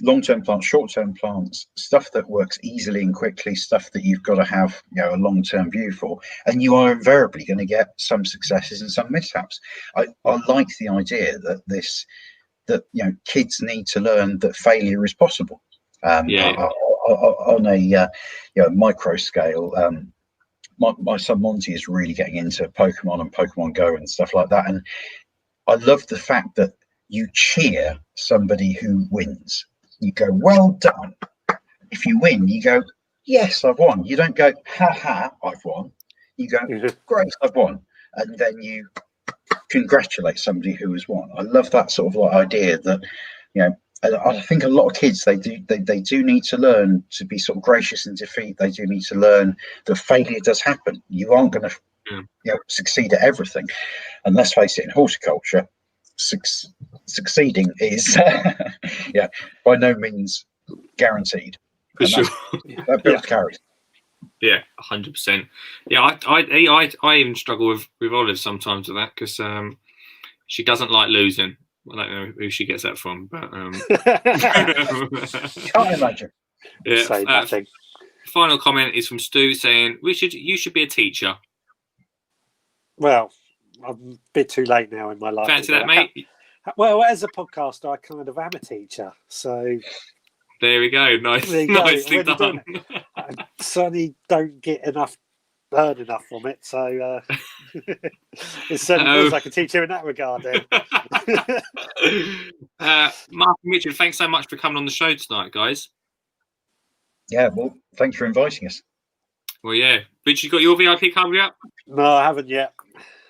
[SPEAKER 3] long-term plants, short-term plants, stuff that works easily and quickly, stuff that you've got to have a long-term view for, and you are invariably going to get some successes and some mishaps. I like the idea that kids need to learn that failure is possible. On a micro scale. My son Monty is really getting into Pokemon and Pokemon Go and stuff like that, and I love the fact that you cheer somebody who wins. You go, well done. If you win, you go, yes, I've won. You don't go, ha ha, I've won. You go, great, I've won. And then you congratulate somebody who has won. I love that sort of idea that, I think a lot of kids, they do need to learn to be sort of gracious in defeat. They do need to learn that failure does happen. You aren't going to succeed at everything. And let's face it, in horticulture, succeeding is by no means guaranteed.
[SPEAKER 1] For sure.
[SPEAKER 3] That builds carries.
[SPEAKER 1] Yeah, 100%. Yeah, I even struggle with Olive sometimes with that because she doesn't like losing. I don't know who she gets that from, but
[SPEAKER 3] can't imagine.
[SPEAKER 1] Yeah,
[SPEAKER 6] say nothing.
[SPEAKER 1] final comment is from Stu saying, Richard, you should be a teacher.
[SPEAKER 6] Well, I'm a bit too late now in my life.
[SPEAKER 1] Fancy that, mate?
[SPEAKER 6] Well, as a podcaster, I kind of am a teacher. So
[SPEAKER 1] there we go. Nice.
[SPEAKER 6] there you go.
[SPEAKER 1] Nicely done.
[SPEAKER 6] I certainly don't get heard enough from it. So it certainly feels like a teacher in that regard. Then.
[SPEAKER 1] Mark and Richard, thanks so much for coming on the show tonight, guys.
[SPEAKER 3] Yeah, well, thanks for inviting us.
[SPEAKER 1] Well, yeah. Richard, you got your VIP card up?
[SPEAKER 6] No, I haven't yet.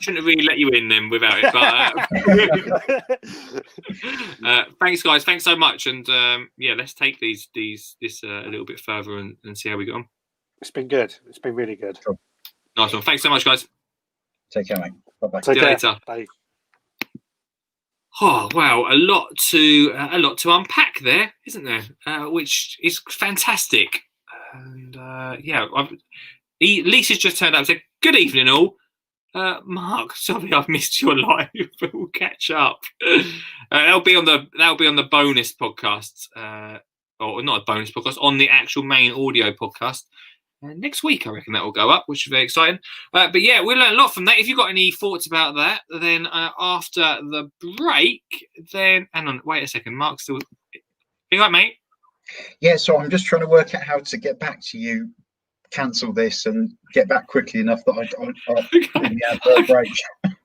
[SPEAKER 1] Shouldn't have really let you in then without it. But thanks, guys. Thanks so much. And yeah, let's take this a little bit further and see how we go on.
[SPEAKER 6] It's been good. It's been really good.
[SPEAKER 3] Cool.
[SPEAKER 1] Nice one. Thanks so much, guys.
[SPEAKER 3] Take care, mate. Bye-bye.
[SPEAKER 1] See you later.
[SPEAKER 6] Bye.
[SPEAKER 1] Oh wow, a lot to unpack there, isn't there? Which is fantastic. And yeah, Lisa's just turned up and said, "Good evening, all." Mark, sorry I've missed your live, but we'll catch up. That'll be on the bonus podcast, or not a bonus podcast, on the actual main audio podcast. Next week, I reckon that will go up, which is very exciting. But yeah, we learned a lot from that. If you've got any thoughts about that, then after the break, then hang on, wait a second, Mark's still. You right, mate?
[SPEAKER 3] Yeah, so I'm just trying to work out how to get back to you, cancel this, and get back quickly enough that I in the advert break.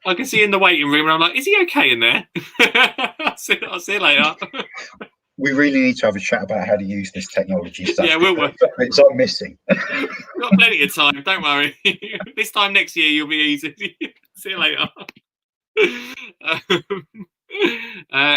[SPEAKER 1] I can see you in the waiting room, and I'm like, is he okay in there? I'll see you later.
[SPEAKER 3] We really need to have a chat about how to use this technology stuff.
[SPEAKER 1] Yeah, we'll work.
[SPEAKER 3] It's like missing.
[SPEAKER 1] We've got plenty of time, don't worry. This time next year, you'll be easy. See you later.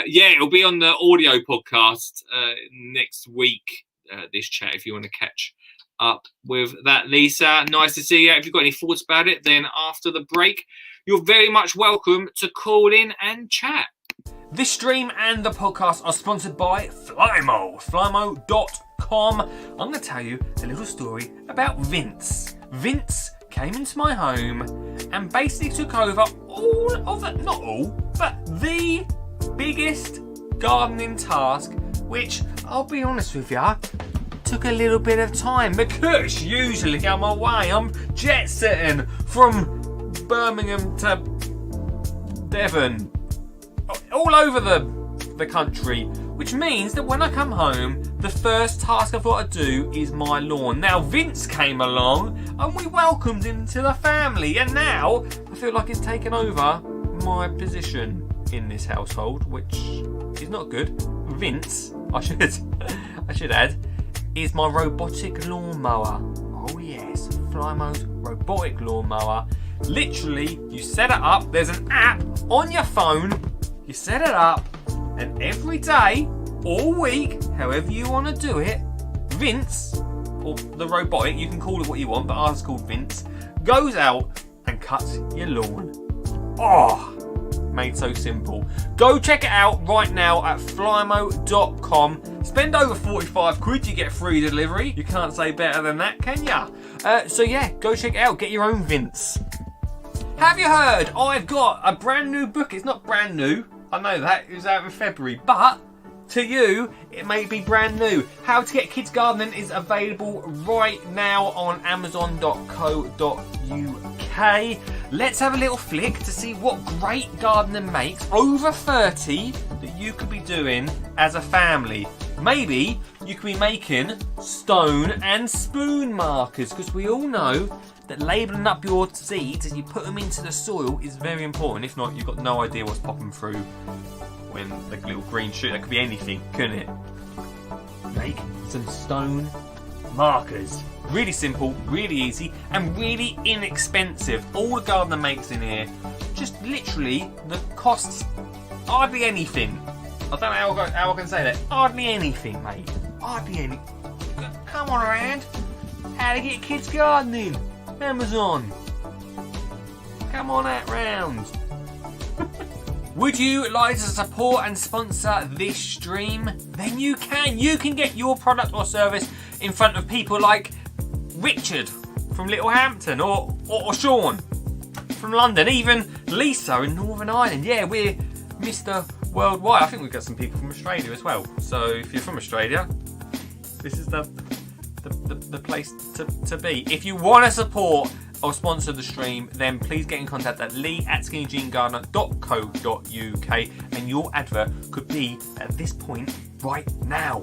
[SPEAKER 1] Yeah, it'll be on the audio podcast next week, this chat, if you want to catch up with that. Lisa, nice to see you. If you've got any thoughts about it, then after the break, you're very much welcome to call in and chat. This stream and the podcast are sponsored by Flymo, flymo.com. I'm going to tell you a little story about Vince. Vince came into my home and basically took over all of the, not all, but the biggest gardening task, which, I'll be honest with you, took a little bit of time because usually I'm away. I'm jet setting from Birmingham to Devon, all over the country, which means that when I come home, the first task I've got to do is my lawn. Now, Vince came along and we welcomed him to the family, and now I feel like he's taken over my position in this household, which is not good. Vince, I should add, is my robotic lawnmower. Oh yes, Flymo's robotic lawnmower. Literally, you set it up, there's an app on your phone, you set it up, and every day, all week, however you want to do it, Vince, or the robotic, you can call it what you want, but ours is called Vince, goes out and cuts your lawn. Oh, made so simple. Go check it out right now at flymo.com. Spend over 45 quid, you get free delivery. You can't say better than that, can ya? So yeah, go check it out, get your own Vince. Have you heard? I've got a brand new book. It's not brand new, I know that, it was out in February, but to you, it may be brand new. How to Get Kids Gardening is available right now on amazon.co.uk. Let's have a little flick to see what great gardening makes over 30 that you could be doing as a family. Maybe you could be making stone and spoon markers, because we all know that labelling up your seeds as you put them into the soil is very important. If not, you've got no idea what's popping through when the little green shoot. That could be anything, couldn't it? Make some stone markers. Really simple, really easy, and really inexpensive. All the gardener makes in here, just literally the costs hardly anything. I don't know how I can say that. Hardly anything, mate. Hardly anything. Come on around. How to Get Kids Gardening. Amazon. Come on out round. Would you like to support and sponsor this stream? Then you can. You can get your product or service in front of people like Richard from Littlehampton, or Sean from London, even Lisa in Northern Ireland. Yeah, we're Mr. Worldwide. I think we've got some people from Australia as well. So if you're from Australia, this is the
[SPEAKER 2] the place to be. If you want to support or sponsor the stream, then please get in contact at lee@skinnyjeangardener.co.uk, and your advert could be at this point right now.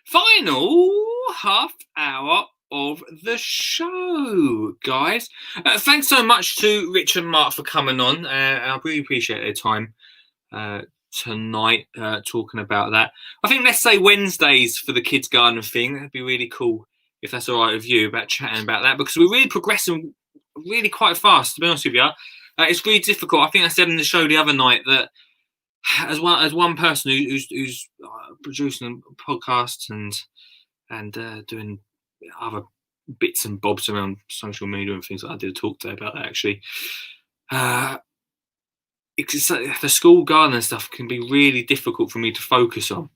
[SPEAKER 1] Final half hour of the show, guys. Thanks so much to Rich and Mark for coming on. I really appreciate their time tonight talking about that. I think let's say Wednesdays for the kids garden thing. That'd be really cool if that's all right with you, about chatting about that, because we're really progressing really quite fast, to be honest with you. It's really difficult. I think I said in the show the other night that as one person who's producing podcasts and doing other bits and bobs around social media and things like that. I did a talk today about that, actually. It's the school garden and stuff can be really difficult for me to focus on.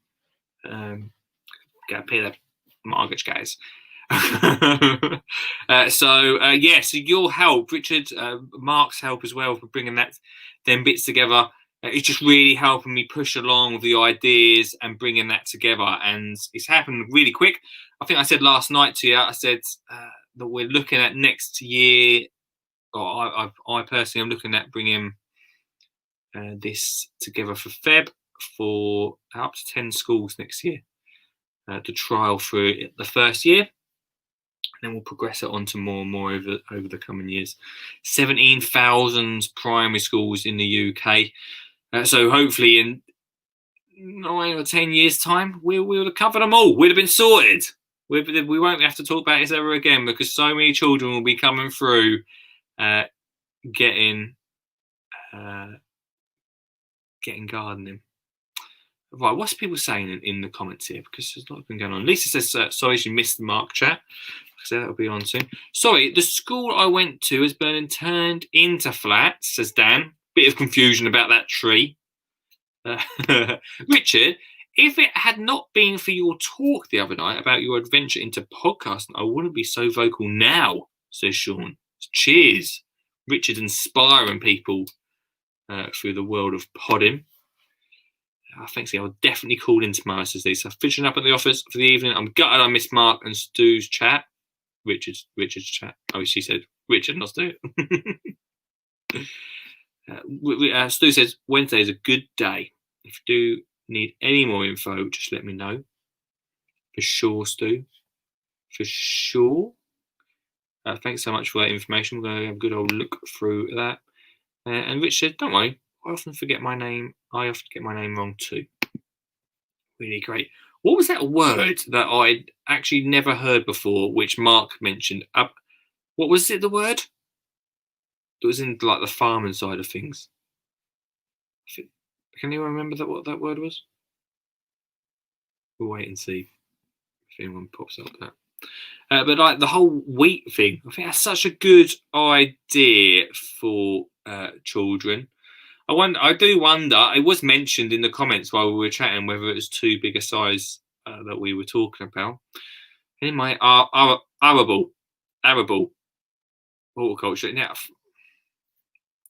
[SPEAKER 1] Gotta pay that mortgage, guys. So your help, Richard, Mark's help as well, for bringing them bits together. It's just really helping me push along with the ideas and bringing that together, and it's happened really quick. I think I said last night to you, I said that we're looking at next year, or I personally am looking at bringing this together for Feb for up to 10 schools next year to trial through the first year. Then we'll progress it on to more and more over the coming years. 17,000 primary schools in the UK. So hopefully in 9 or 10 years' time, we would have covered them all. We'd have been sorted. We won't have to talk about this ever again, because so many children will be coming through getting gardening. Right, what's people saying in the comments here? Because there's a lot been going on. Lisa says, sorry, she missed the Mark chat. So that'll be on soon. Sorry, the school I went to has been turned into flats, says Dan. Bit of confusion about that tree. Richard, if it had not been for your talk the other night about your adventure into podcasting, I wouldn't be so vocal now, says Sean. Cheers. Richard inspiring people through the world of podding. Thanks, I'll definitely call in tomorrow, says Lisa. Fidgeting up at the office for the evening. I'm gutted I missed Mark and Stu's chat. Richard's chat. Oh, she said Richard, not Stu. Stu says Wednesday is a good day. If you do need any more info, just let me know. For sure, Stu. For sure. Thanks so much for that information. We're going to have a good old look through that. And Rich said, don't worry, I often forget my name. I often get my name wrong too. Really great. What was that word that I'd actually never heard before, which Mark mentioned? What was it, the word? It was in like the farming side of things. Can anyone remember what that word was? We'll wait and see if anyone pops up that. But like the whole wheat thing, I think that's such a good idea for children. I do wonder, it was mentioned in the comments while we were chatting whether it was too big a size that we were talking about. In my arable horticulture. Now,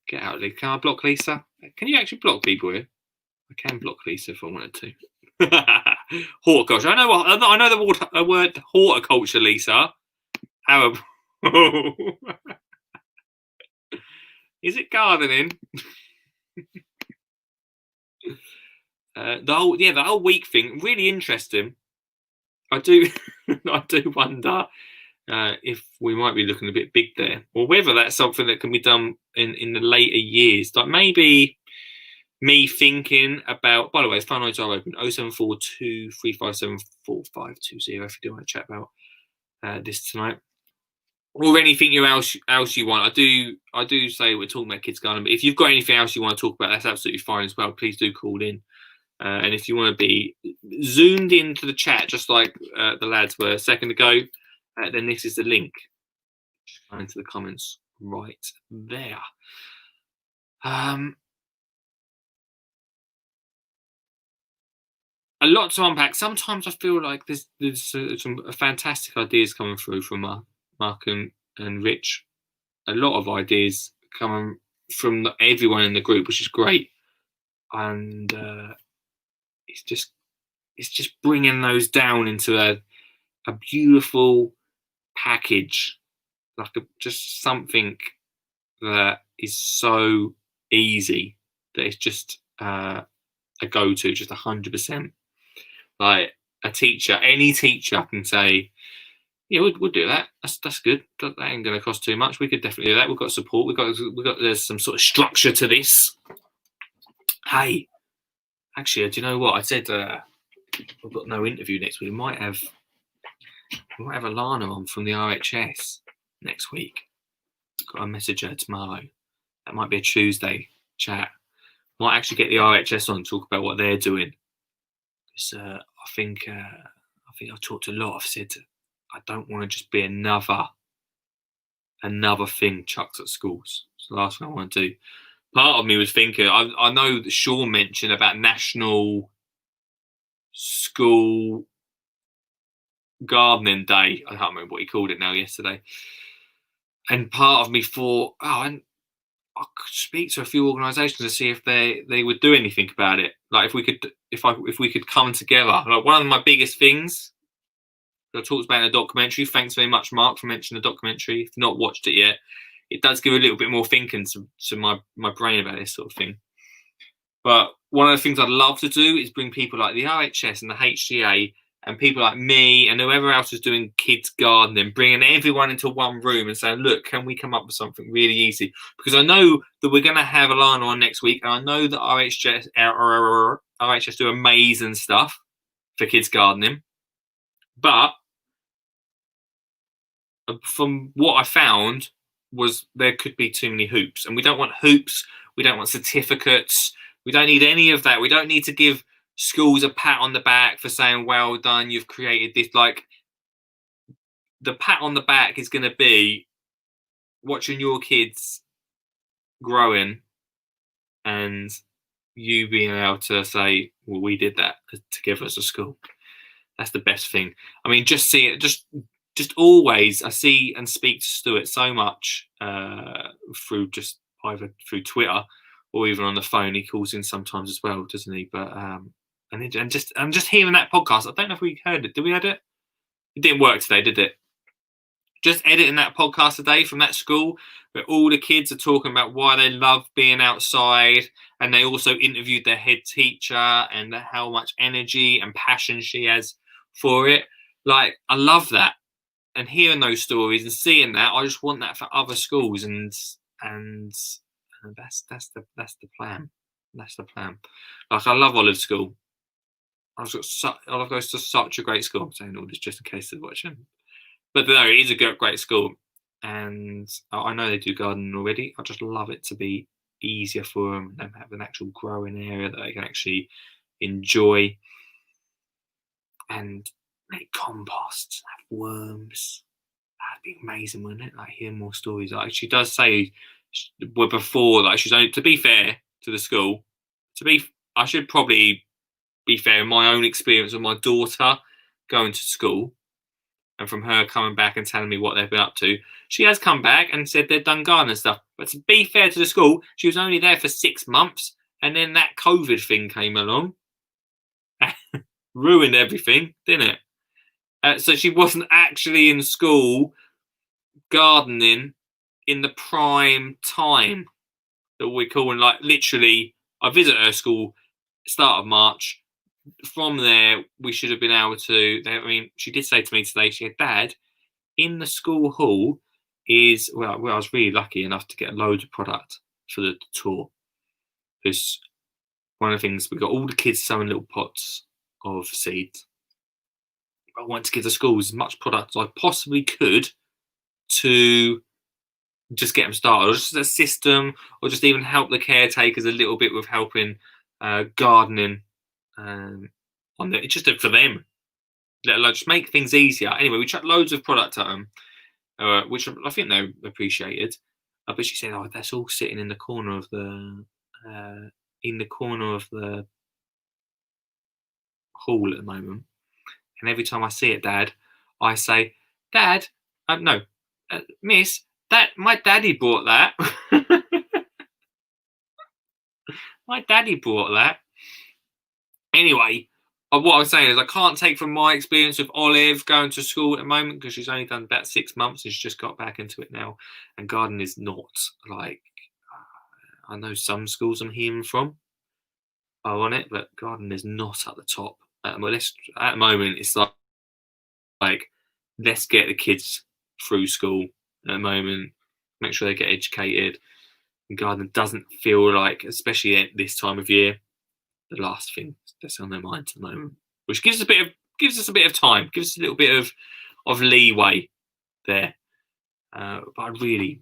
[SPEAKER 1] get out, Lee. Can I block Lisa? Can you actually block people here? I can block Lisa if I wanted to. Horticulture. I know the word horticulture, Lisa. Arable. Is it gardening? The whole week thing, really interesting. I do wonder if we might be looking a bit big there, or whether that's something that can be done in the later years. Like maybe me thinking about. By the way, phone lines are open: 0742 357 4520 if you do want to chat about this tonight, or anything else you want. I do say we're talking about kids garden, but if you've got anything else you want to talk about, that's absolutely fine as well. Please do call in. And if you want to be zoomed into the chat, just like the lads were a second ago, then this is the link. Just go into the comments right there. A lot to unpack. Sometimes I feel like there's some fantastic ideas coming through from Mark and Rich. A lot of ideas coming from everyone in the group, which is great. and it's just bringing those down into a beautiful package, like just something that is so easy that it's just a go-to, just 100%. Like a teacher, any teacher can say, yeah, we'll do that. That's good. That ain't going to cost too much. We could definitely do that. We've got support. We've got there's some sort of structure to this. Hey, actually, do you know what I said? We've got no interview next week. We might have Alana on from the RHS next week. Got a message her tomorrow. That might be a Tuesday chat. Might actually get the RHS on, talk about what they're doing. Because I think I've talked a lot. I've said I don't want to just be another thing chucked at schools. It's the last thing I want to do. Part of me was thinking, I know that Sean mentioned about National School Gardening Day. I can't remember what he called it now yesterday. And part of me thought, I could speak to a few organisations to see if they would do anything about it. Like if we could come together. Like one of my biggest things that I talked about in the documentary. Thanks very much, Mark, for mentioning the documentary. If you've not watched it yet, it does give a little bit more thinking to my brain about this sort of thing. But one of the things I'd love to do is bring people like the RHS and the HCA and people like me and whoever else is doing kids gardening, bringing everyone into one room and saying, look, can we come up with something really easy? Because I know that we're going to have Alana on next week, and I know that RHS do amazing stuff for kids gardening. But from what I found was there could be too many hoops. And we don't want hoops. We don't want certificates. We don't need any of that. We don't need to give schools a pat on the back for saying, well done, you've created this. Like, the pat on the back is going to be watching your kids growing and you being able to say, well, we did that together as a school. That's the best thing. I mean, just see it, just always, I see and speak to Stuart so much through just either through Twitter or even on the phone. He calls in sometimes as well, doesn't he? But and just hearing that podcast, I don't know if we heard it. Did we edit? It didn't work today, did it? Just editing that podcast today from that school where all the kids are talking about why they love being outside, and they also interviewed their head teacher and how much energy and passion she has for it. Like, I love that. And hearing those stories and seeing that, I just want that for other schools, and that's the plan. That's the plan. Like, I love Olive School. Olive goes to such a great school. I'm saying all this just in case they're watching, but no, it is a great school, and I know they do gardening already. I just love it to be easier for them and have an actual growing area that they can actually enjoy and make compost, have worms. That'd be amazing, wouldn't it? Like, hear more stories. Like, she does say, well, before, like, she's only, to be fair to the school, I should probably be fair in my own experience of my daughter going to school, and from her coming back and telling me what they've been up to. She has come back and said they've done gardening stuff. But to be fair to the school, she was only there for 6 months, and then that COVID thing came along. Ruined everything, didn't it? So she wasn't actually in school gardening in the prime time that we're calling, like, literally, I visit her school start of March. From there, we should have been able to. I mean, she did say to me today, she had, Dad, in the school hall is, well, I was really lucky enough to get loads of product for the tour. Because one of the things, we got all the kids sowing little pots of seeds. I wanted to give the schools as much product as I possibly could to just get them started, or just a system, or just even help the caretakers a little bit with helping gardening on the, just for them, let alone just make things easier. Anyway, we chucked loads of product at them, which I think they appreciated. But she said, "Oh, that's all sitting in the corner of the hall at the moment." And every time I see it, Dad, I say, "Dad, no, Miss, that my daddy bought that." My daddy brought that. Anyway, what I was saying is I can't take from my experience with Olive going to school at the moment because she's only done about 6 months and she's just got back into it now. And garden is not like, I know some schools I'm hearing from are on it, but garden is not at the top. At the moment, it's like let's get the kids through school at the moment, make sure they get educated. And garden doesn't feel like, especially at this time of year, the last thing that's on their minds at the moment, which gives us a bit of time, gives us a little bit of leeway there. But I'm really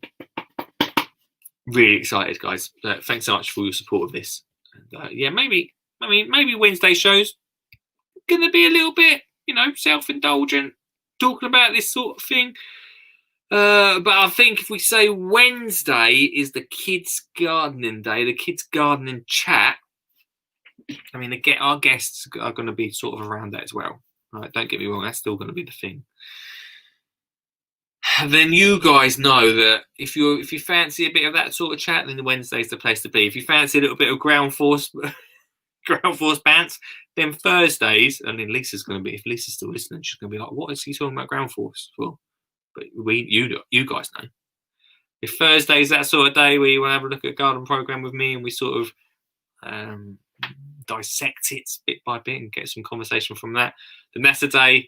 [SPEAKER 1] excited, guys. Thanks so much for your support of this. And, yeah, maybe Wednesday shows going to be a little bit, self-indulgent, talking about this sort of thing. But I think if we say Wednesday is the kids' gardening day, the kids' gardening chat, I mean, our guests are going to be sort of around that as well. Right? Don't get me wrong, that's still going to be the thing. Then you guys know that if you fancy a bit of that sort of chat, then Wednesday's the place to be. If you fancy a little bit of ground force pants, then Thursdays, and then Lisa's going to be, if Lisa's still listening, she's going to be like, what is he talking about ground force for? But you guys know. If Thursday's that sort of day where you want to have a look at a garden program with me and we sort of dissect it bit by bit and get some conversation from that, then that's the day.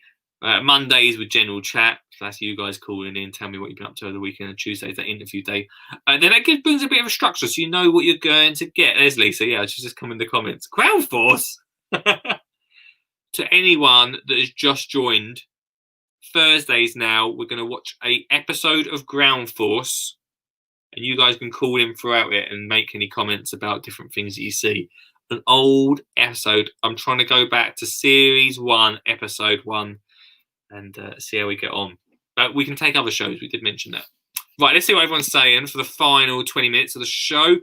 [SPEAKER 1] Mondays with general chat, so that's you guys calling in, tell me what you've been up to over the weekend, and Tuesday's that interview day. Then that brings a bit of a structure so you know what you're going to get. There's Lisa, yeah, she's just come in the comments. Ground Force! To anyone that has just joined, Thursdays now, we're going to watch a episode of Ground Force, and you guys can call in throughout it and make any comments about different things that you see. An old episode. I'm trying to go back to series 1, episode 1, and see how we get on. But we can take other shows. We did mention that. Right, let's see what everyone's saying for the final 20 minutes of the show.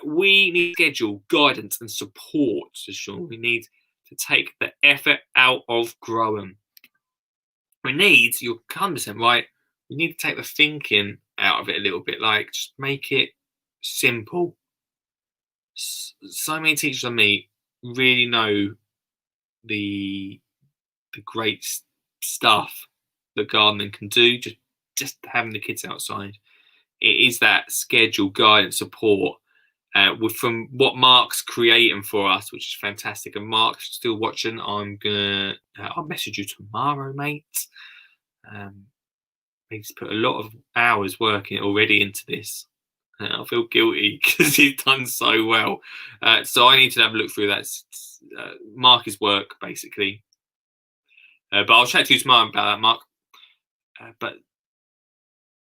[SPEAKER 1] We need schedule, guidance, and support. So sure, we need to take the effort out of growing. You're 100% right, we need to take the thinking out of it a little bit. Like, just make it simple. So many teachers I meet really know the great stuff that gardening can do, just having the kids outside. It is that schedule, guidance, support from what Mark's creating for us, which is fantastic. And Mark's still watching. I'll message you tomorrow, mate. He's put a lot of hours working already into this. I feel guilty because he's done so well. So I need to have a look through that. Mark's work, basically. But I'll chat to you tomorrow about that, Mark. But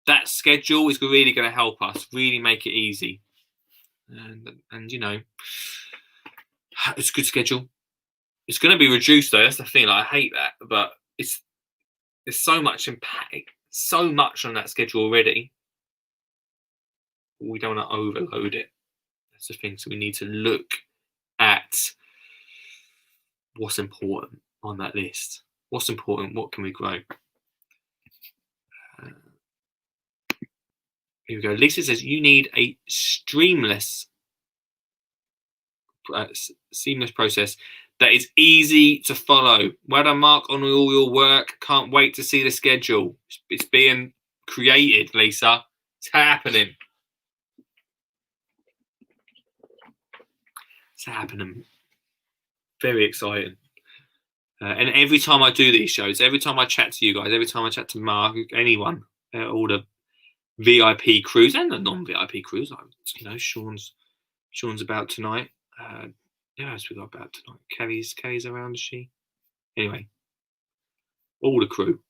[SPEAKER 1] that schedule is really going to help us, really make it easy. And it's a good schedule. It's going to be reduced, though. That's the thing. I hate that. But there's so much impact, so much on that schedule already. We don't want to overload it. That's the thing. So we need to look at what's important on that list. What's important? What can we grow? Here we go. Lisa says you need a seamless process that is easy to follow. Well done, Mark, on all your work. Can't wait to see the schedule. It's being created, Lisa. It's happening. It's happening. Very exciting. And every time I do these shows, every time I chat to you guys, every time I chat to Mark, anyone, all the VIP crews and the non-VIP crews, Sean's about tonight. Who else we got about tonight? Kelly's around, is she? Anyway, all the crew.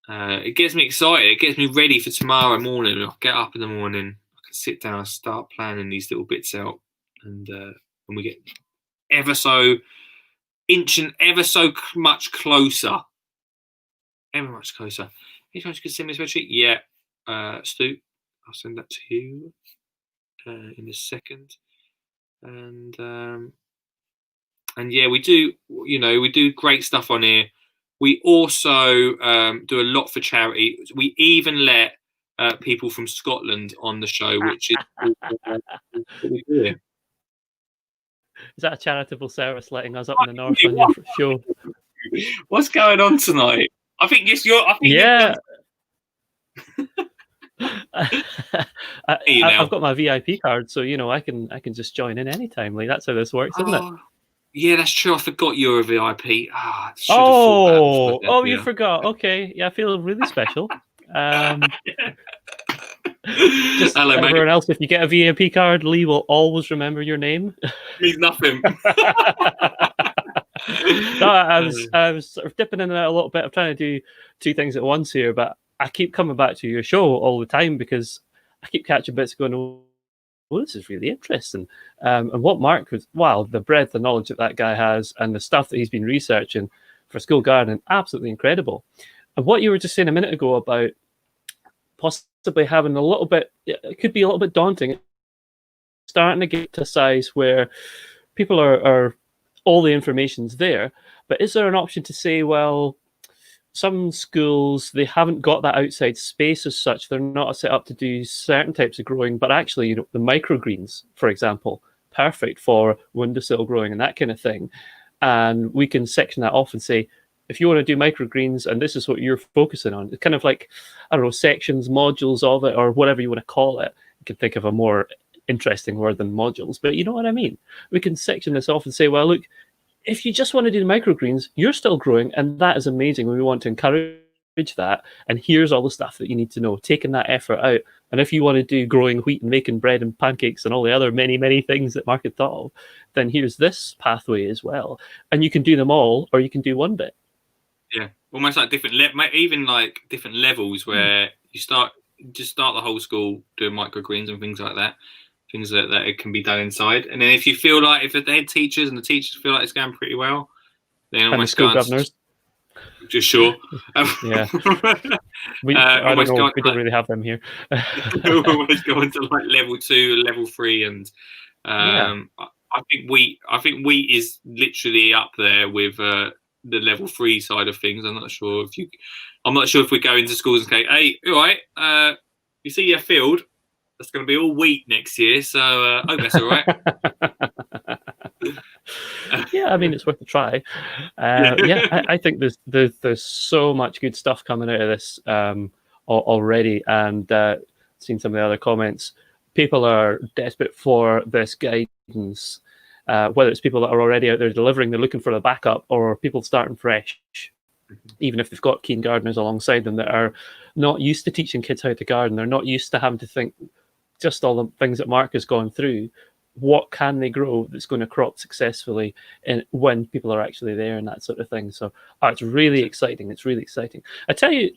[SPEAKER 1] It gets me excited. It gets me ready for tomorrow morning. I'll get up in the morning. I can sit down and start planning these little bits out. And when we get ever so much closer. Ever much closer. Anyone could send me a spreadsheet? Yeah. Stu, I'll send that to you in a second. And yeah, we do great stuff on here. We also do a lot for charity. We even let people from Scotland on the show, which is really cool.
[SPEAKER 7] Is that a charitable service letting us up in the north on your show?
[SPEAKER 1] What's going on tonight? I think yes, you're. I think
[SPEAKER 7] Yeah.
[SPEAKER 1] you now.
[SPEAKER 7] I've got my VIP card, so I can just join in anytime. Like that's how this works, isn't it?
[SPEAKER 1] Yeah, that's true. I forgot you're a VIP. I should have thought that.
[SPEAKER 7] You forgot. Okay, yeah, I feel really special. Just
[SPEAKER 1] Hello,
[SPEAKER 7] everyone
[SPEAKER 1] mate.
[SPEAKER 7] else, if you get a VIP card, Lee will always remember your name.
[SPEAKER 1] Means nothing.
[SPEAKER 7] No, I was sort of dipping in and out a little bit. I'm trying to do two things at once here, but I keep coming back to your show all the time because I keep catching bits going, oh, this is really interesting. And what Mark was, wow, the breadth of knowledge that guy has and the stuff that he's been researching for school gardening, absolutely incredible. And what you were just saying a minute ago about possibly having a little bit, it could be a little bit daunting, starting to get to a size where people are all the information's there, but is there an option to say, well, some schools, they haven't got that outside space as such, they're not set up to do certain types of growing, but actually, the microgreens, for example, perfect for windowsill growing and that kind of thing. And we can section that off and say, if you want to do microgreens and this is what you're focusing on, it's kind of like, I don't know, sections, modules of it, or whatever you want to call it. You can think of a more interesting word than modules, but you know what I mean? We can section this off and say, well, look, if you just want to do the microgreens, you're still growing, and that is amazing. We want to encourage that. And here's all the stuff that you need to know, taking that effort out. And if you want to do growing wheat and making bread and pancakes and all the other many, many things that Mark had thought of, then here's this pathway as well. And you can do them all, or you can do one bit.
[SPEAKER 1] Yeah, almost like different, even like different levels where you start the whole school doing microgreens and things like that. Things that it can be done inside, and then if you feel like if the head teachers and the teachers feel like it's going pretty well, then
[SPEAKER 7] and
[SPEAKER 1] almost
[SPEAKER 7] the school governors,
[SPEAKER 1] just sure.
[SPEAKER 7] Yeah, we don't really have them here.
[SPEAKER 1] Almost go into like level 2, level 3, and I think wheat is literally up there with the level 3 side of things. I'm not sure if we go into schools and say, hey, all right, you see your field. That's going to be all wheat next year, so I hope that's all right.
[SPEAKER 7] Yeah, I mean, it's worth a try. I think there's so much good stuff coming out of this already, and seen some of the other comments. People are desperate for this guidance, whether it's people that are already out there delivering, they're looking for a backup, or people starting fresh, even if they've got keen gardeners alongside them that are not used to teaching kids how to garden. They're not used to having to think just all the things that Mark has gone through. What can they grow that's going to crop successfully when people are actually there and that sort of thing? So it's really exciting. It's really exciting. I tell you,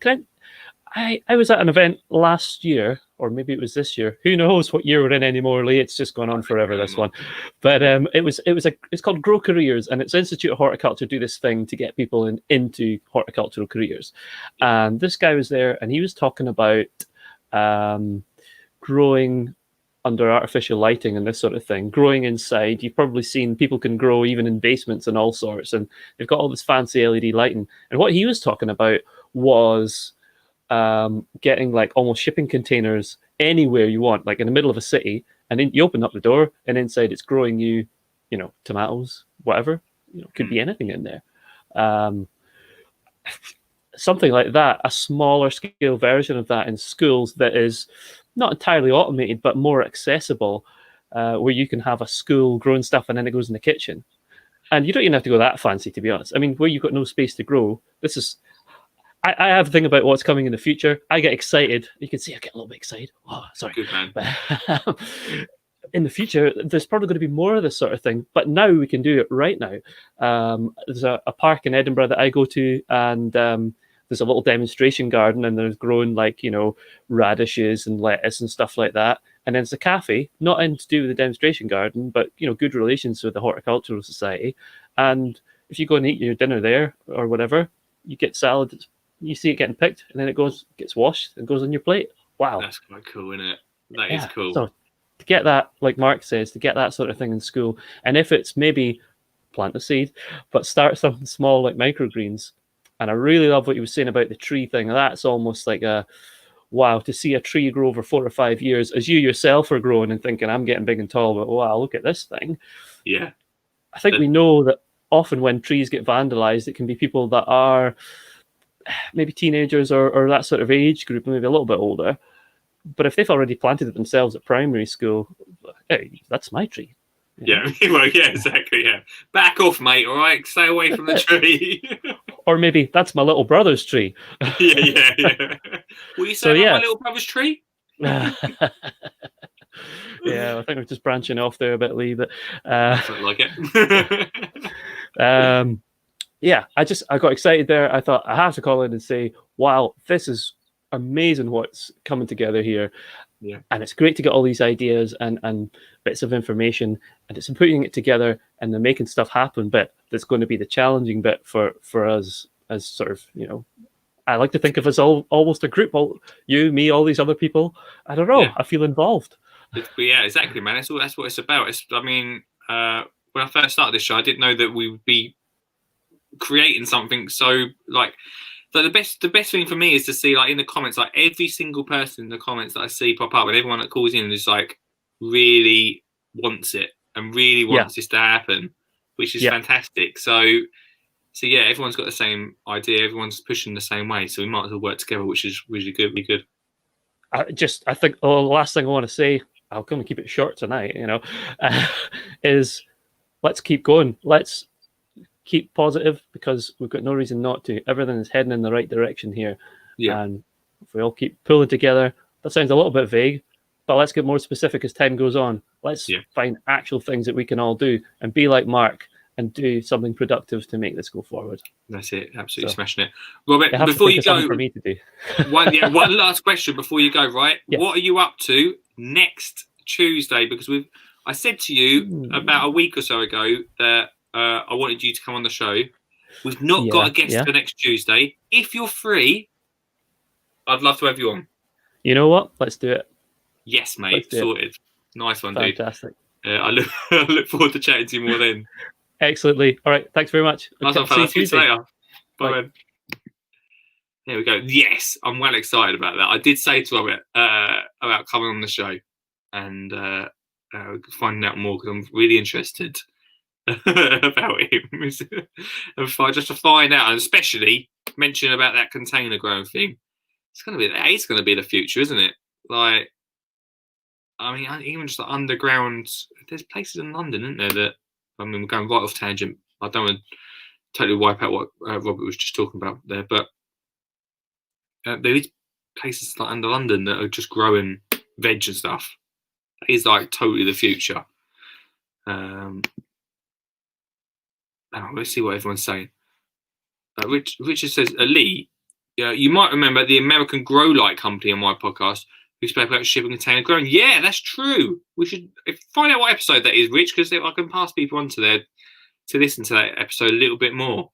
[SPEAKER 7] I was at an event last year, or maybe it was this year. Who knows what year we're in anymore, Lee? It's just gone on forever, this one. But it's called Grow Careers, and it's Institute of Horticulture do this thing to get people into horticultural careers. And this guy was there, and he was talking about growing under artificial lighting and this sort of thing, growing inside. You've probably seen people can grow even in basements and all sorts, and they've got all this fancy LED lighting. And what he was talking about was getting like almost shipping containers anywhere you want, like in the middle of a city, and then you open up the door and inside it's growing you tomatoes, whatever, could be anything in there. Something like that, a smaller scale version of that in schools that is not entirely automated, but more accessible, where you can have a school growing stuff and then it goes in the kitchen. And you don't even have to go that fancy, to be honest. I mean, where you've got no space to grow, this is... I have a thing about what's coming in the future. I get excited. You can see I get a little bit excited. Oh, sorry.
[SPEAKER 1] Good man.
[SPEAKER 7] But, in the future, there's probably going to be more of this sort of thing. But now we can do it right now. There's a park in Edinburgh that I go to, and there's a little demonstration garden, and there's growing like, radishes and lettuce and stuff like that. And then it's a cafe, not in to do with the demonstration garden, but, good relations with the Horticultural Society. And if you go and eat your dinner there or whatever, you get salad, you see it getting picked, and then it gets washed and goes on your plate. Wow.
[SPEAKER 1] That's quite cool, isn't it? That is cool.
[SPEAKER 7] So to get that, like Mark says, to get that sort of thing in school, and if it's maybe plant a seed, but start something small like microgreens. And I really love what you were saying about the tree thing. That's almost like wow, to see a tree grow over 4 or 5 years, as you yourself are growing and thinking, I'm getting big and tall, but wow, look at this thing.
[SPEAKER 1] Yeah.
[SPEAKER 7] I think we know that often when trees get vandalized, it can be people that are maybe teenagers or that sort of age group, maybe a little bit older. But if they've already planted it themselves at primary school, hey, that's my tree.
[SPEAKER 1] Yeah, well, yeah, exactly. Yeah, back off, mate. All right, stay away from the tree.
[SPEAKER 7] Or maybe that's my little brother's tree.
[SPEAKER 1] yeah. What are you saying about my little brother's tree?
[SPEAKER 7] Yeah, I think we're just branching off there a bit, Lee. But
[SPEAKER 1] Something like it.
[SPEAKER 7] Yeah, I got excited there. I thought I have to call in and say, wow, this is amazing what's coming together here.
[SPEAKER 1] Yeah.
[SPEAKER 7] And it's great to get all these ideas and bits of information, and it's putting it together and then making stuff happen. But that's going to be the challenging bit for us as sort of, I like to think of us all almost a group, all you, me, all these other people. I don't know.
[SPEAKER 1] Yeah.
[SPEAKER 7] I feel involved.
[SPEAKER 1] Yeah, exactly, man. That's what it's about. When I first started this show, I didn't know that we would be creating something so like the best thing for me is to see, like, in the comments, like every single person in the comments that I see pop up and everyone that calls in is like really wants it and really wants this to happen, which is fantastic. So yeah, everyone's got the same idea, everyone's pushing the same way, so we might as well work together, which is really good.
[SPEAKER 7] I think the last thing I want to say, I'm going to keep it short tonight, is let's keep going. Let's keep positive, because we've got no reason not to. Everything is heading in the right direction here.
[SPEAKER 1] Yeah.
[SPEAKER 7] And if we all keep pulling together, that sounds a little bit vague, but let's get more specific as time goes on. Let's find actual things that we can all do and be like Mark and do something productive to make this go forward.
[SPEAKER 1] That's it. Absolutely smashing it. Robert,
[SPEAKER 7] have
[SPEAKER 1] before
[SPEAKER 7] to
[SPEAKER 1] you
[SPEAKER 7] think of
[SPEAKER 1] go,
[SPEAKER 7] something for me to do.
[SPEAKER 1] one last question before you go, right?
[SPEAKER 7] Yes.
[SPEAKER 1] What are you up to next Tuesday? Because I said to you about a week or so ago that I wanted you to come on the show. We've not got a guest for next Tuesday. If you're free, I'd love to have you on.
[SPEAKER 7] You know what? Let's do it.
[SPEAKER 1] Yes, mate. Sorted. Nice one,
[SPEAKER 7] Fantastic.
[SPEAKER 1] dude. I look forward to chatting to you more then.
[SPEAKER 7] Excellently. All right. Thanks very much.
[SPEAKER 1] Nice one, fellas. See you later. Bye. There we go. Yes, I'm well excited about that. I did say to Robert about coming on the show and finding out more, because I'm really interested about him. And just to find out, and especially mention about that container growing thing. It's going to be the future, isn't it? Like, I mean, even just the underground. There's places in London, isn't there? That, I mean, we're going right off tangent. I don't want to totally wipe out what Robert was just talking about there, but there is places like under London that are just growing veg and stuff. That is like totally the future. Let's see what everyone's saying. Richard says, Lee, you might remember the American Grow Light company on my podcast who spoke about shipping container growing. Yeah, that's true. We should find out what episode that is, Rich, because I can pass people on to there to listen to that episode a little bit more.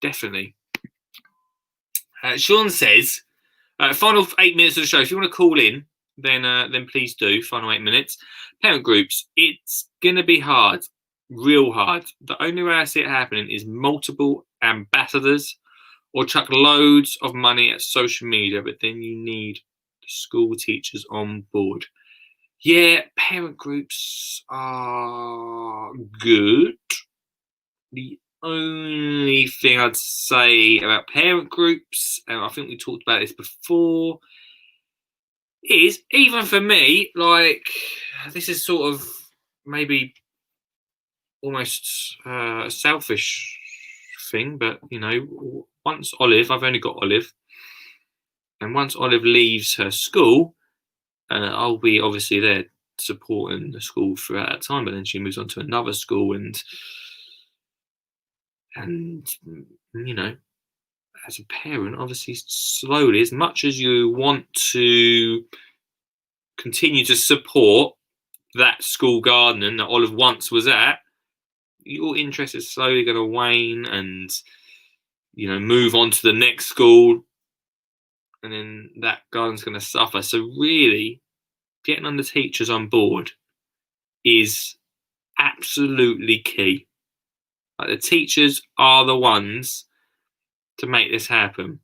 [SPEAKER 1] Definitely. Sean says, final 8 minutes of the show. If you want to call in, then please do. Final 8 minutes. Parent groups. It's gonna be hard, real hard. The only way I see it happening is multiple ambassadors, or chuck loads of money at social media. But then you need the school teachers on board. Yeah, parent groups are good. The only thing I'd say about parent groups, and I think we talked about this before, is even for me, like, this is sort of maybe almost a selfish thing, but once Olive, I've only got Olive, and once Olive leaves her school, I'll be obviously there supporting the school throughout that time, but then she moves on to another school, and as a parent, obviously slowly, as much as you want to continue to support that school gardening that Olive once was at, your interest is slowly going to wane and move on to the next school, and then that garden's going to suffer. So really, getting on the teachers on board is absolutely key. Like, the teachers are the ones to make this happen.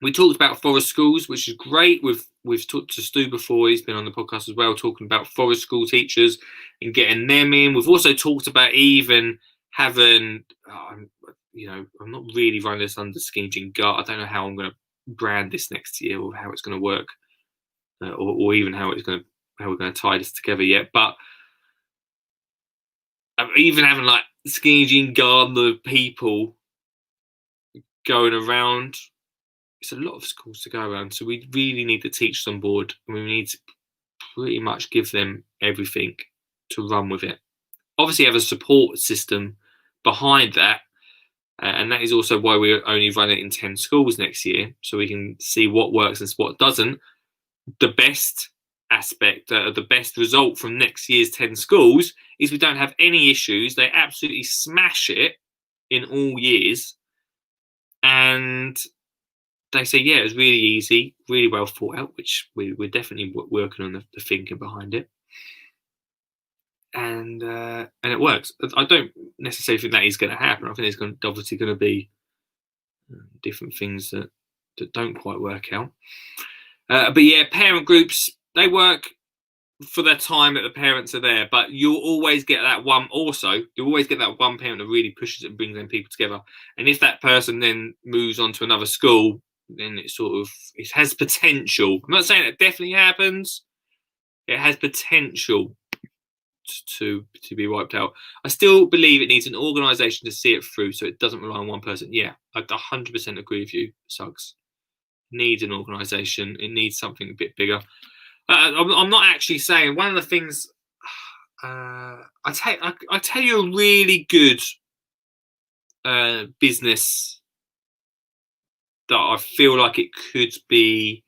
[SPEAKER 1] We talked about forest schools, which is great. We've talked to Stu before. He's been on the podcast as well, talking about forest school teachers and getting them in. We've also talked about even having, I'm not really running this under Skinging Gut. I don't know how I'm going to brand this next year or how it's going to work, or even how we're going to tie this together yet. But even having like Skinging Gardener people going around. It's a lot of schools to go around, so we really need the teachers on board, and we need to pretty much give them everything to run with it. Obviously, have a support system behind that, and that is also why we only run it in 10 schools next year, so we can see what works and what doesn't. The best aspect, the best result from next year's 10 schools is we don't have any issues. They absolutely smash it in all years, and they say, yeah, it was really easy, really well thought out, which we're definitely working on the thinking behind it. And it works. I don't necessarily think that is going to happen. I think there's obviously going to be different things that don't quite work out. But yeah, parent groups, they work for their time that the parents are there, but you'll always get that one. Also, you'll always get that one parent that really pushes it and brings them people together. And if that person then moves on to another school, then it has potential. I'm not saying it definitely happens. It has potential to be wiped out. I still believe it needs an organisation to see it through, so it doesn't rely on one person. Yeah, I 100% agree with you, Suggs. It needs an organisation. It needs something a bit bigger. I'm not actually saying one of the things. I tell you a really good business that I feel like it could be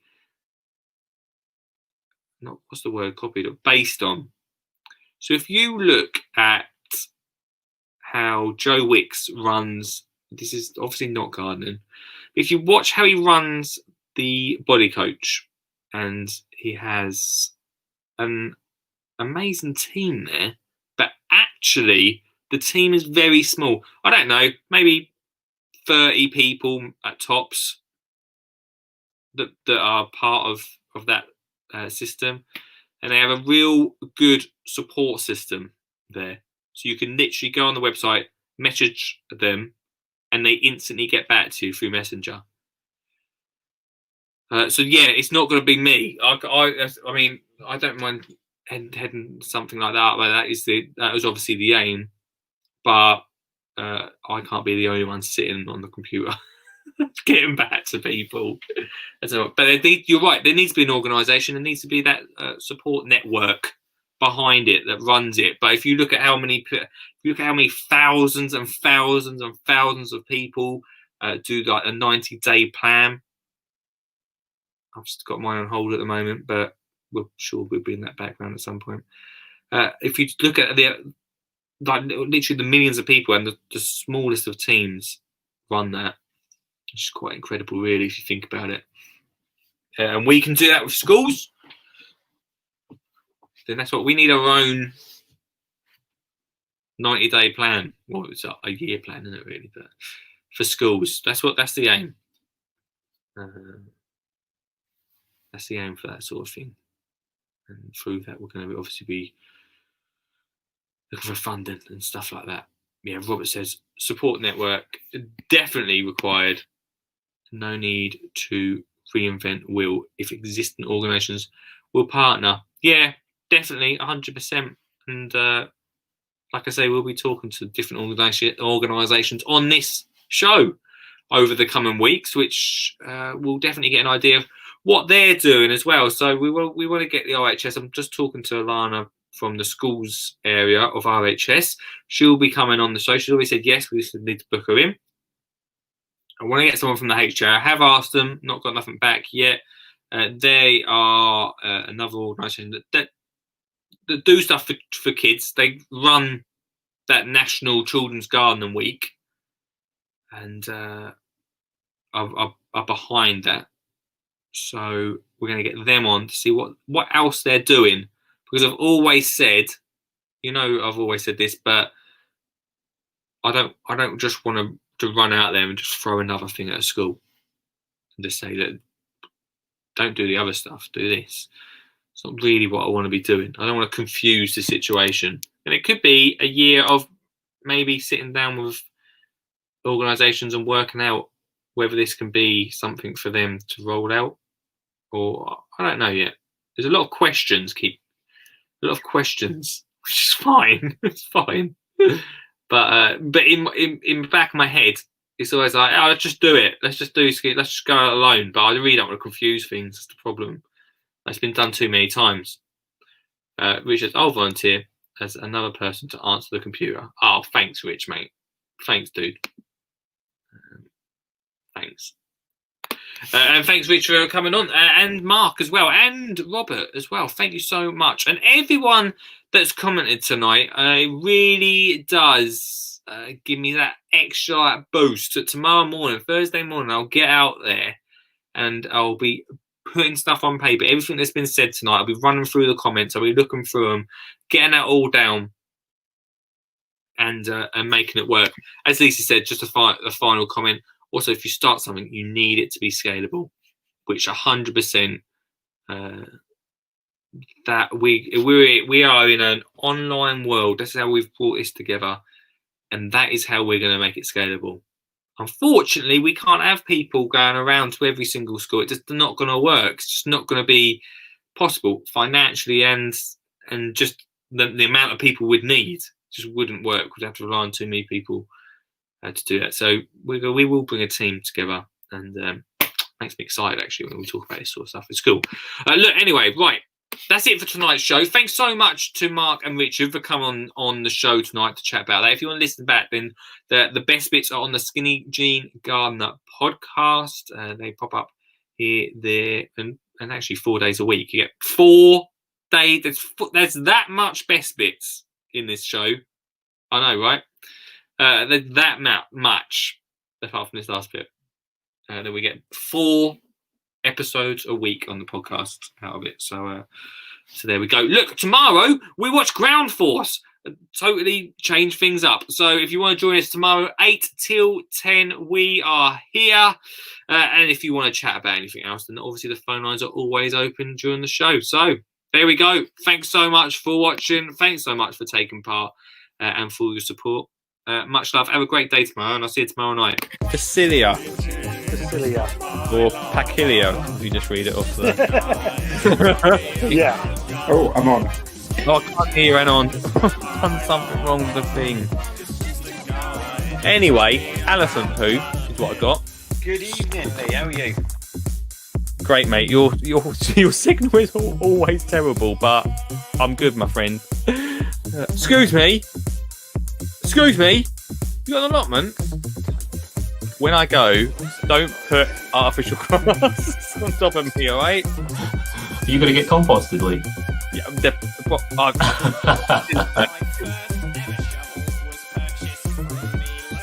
[SPEAKER 1] not what's the word copied or based on. So if you look at how Joe Wicks runs, this is obviously not gardening. If you watch how he runs the Body Coach, and he has an amazing team there, but actually the team is very small. I don't know, maybe 30 people at tops that are part of that system, and they have a real good support system there. So you can literally go on the website, message them, and they instantly get back to you through Messenger. So yeah, it's not going to be me. I mean, I don't mind heading something like that. But that was obviously the aim, but I can't be the only one sitting on the computer getting back to people. But you're right. There needs to be an organisation. There needs to be that support network behind it that runs it. But if you look at how many thousands and thousands and thousands of people do like a 90-day plan. I've just got mine on hold at the moment, but we'll be in that background at some point. If you look at literally the millions of people and the smallest of teams run that, it's quite incredible, really, if you think about it. And we can do that with schools. Then that's what we need, our own 90-day plan. Well, it's a year plan, isn't it, really? But for schools, that's the aim. That's the aim for that sort of thing. And through that, we're going to obviously be looking for funding and stuff like that. Yeah, Robert says support network definitely required. No need to reinvent wheel if existing organisations will partner. Yeah, definitely, 100%. And like I say, we'll be talking to different organisations on this show over the coming weeks, which we'll definitely get an idea of what they're doing as well. So we want to get the RHS. I'm just talking to Alana from the schools area of RHS. She'll be coming on the show. She's already said yes. We just need to book her in. I want to get someone from the HR. I have asked them, not got nothing back yet. They are another organisation that do stuff for kids. They run that National Children's Gardening Week, and are behind that. So we're going to get them on to see what else they're doing. Because I've always said, I've always said this, but I don't just want to run out there and just throw another thing at a school. and just say that don't do the other stuff, do this. It's not really what I want to be doing. I don't want to confuse the situation. And it could be a year of maybe sitting down with organisations and working out whether this can be something for them to roll out, or I don't know yet. There's a lot of questions, which is fine. It's fine. But in the back of my head, it's always like, oh, let's just do it. Let's just go out alone. But I really don't want to confuse things. That's the problem. That's been done too many times. Richard, I'll volunteer as another person to answer the computer. Oh, thanks, Rich, mate. Thanks, dude. Thanks. And thanks, Rich, for coming on. And Mark as well. And Robert as well. Thank you so much. And everyone that's commented tonight, it really does give me that extra boost. So tomorrow morning, Thursday morning, I'll get out there and I'll be putting stuff on paper. Everything that's been said tonight, I'll be running through the comments. I'll be looking through them, getting that all down, and making it work. As Lisa said, just a final comment. Also, if you start something, you need it to be scalable, which 100% that we are in an online world. That's how we've brought this together, and that is how we're going to make it scalable. Unfortunately, we can't have people going around to every single school. It's just not going to work. It's just not going to be possible financially, and just the amount of people we'd need just wouldn't work. We'd have to rely on too many people to do that. So we will bring a team together, and makes me excited actually when we talk about this sort of stuff. It's cool. Look, anyway, right. That's it for tonight's show. Thanks so much to Mark and Richard for coming on the show tonight to chat about that. If you want to listen back, then the best bits are on the Skinny Jean Gardener podcast. They pop up here, there, and actually 4 days a week. You get 4 days. There's that much best bits in this show. I know, right? There's that much, apart from this last bit. Then we get 4 episodes a week on the podcast out of it. So there we go. Look, tomorrow we watch Ground Force. Totally change things up. So if you want to join us tomorrow, 8 till 10, we are here. And if you want to chat about anything else, then obviously the phone lines are always open during the show. So there we go. Thanks so much for watching. Thanks so much for taking part and for your support. Much love. Have a great day tomorrow, and I'll see you tomorrow night.
[SPEAKER 2] Facilia. Or Pacilio, if you just read it off there.
[SPEAKER 6] Yeah.
[SPEAKER 3] Oh, I'm on.
[SPEAKER 2] Oh, I can't hear you, on. Done something wrong with the thing. Anyway, elephant poo is what I got.
[SPEAKER 4] Good evening, Lee. How are you?
[SPEAKER 2] Great, mate. Your signal is always terrible, but I'm good, my friend. Excuse me. You got an allotment? When I go, don't put artificial grass on top of me, alright?
[SPEAKER 5] Are you going to get composted, Lee?
[SPEAKER 2] Yeah,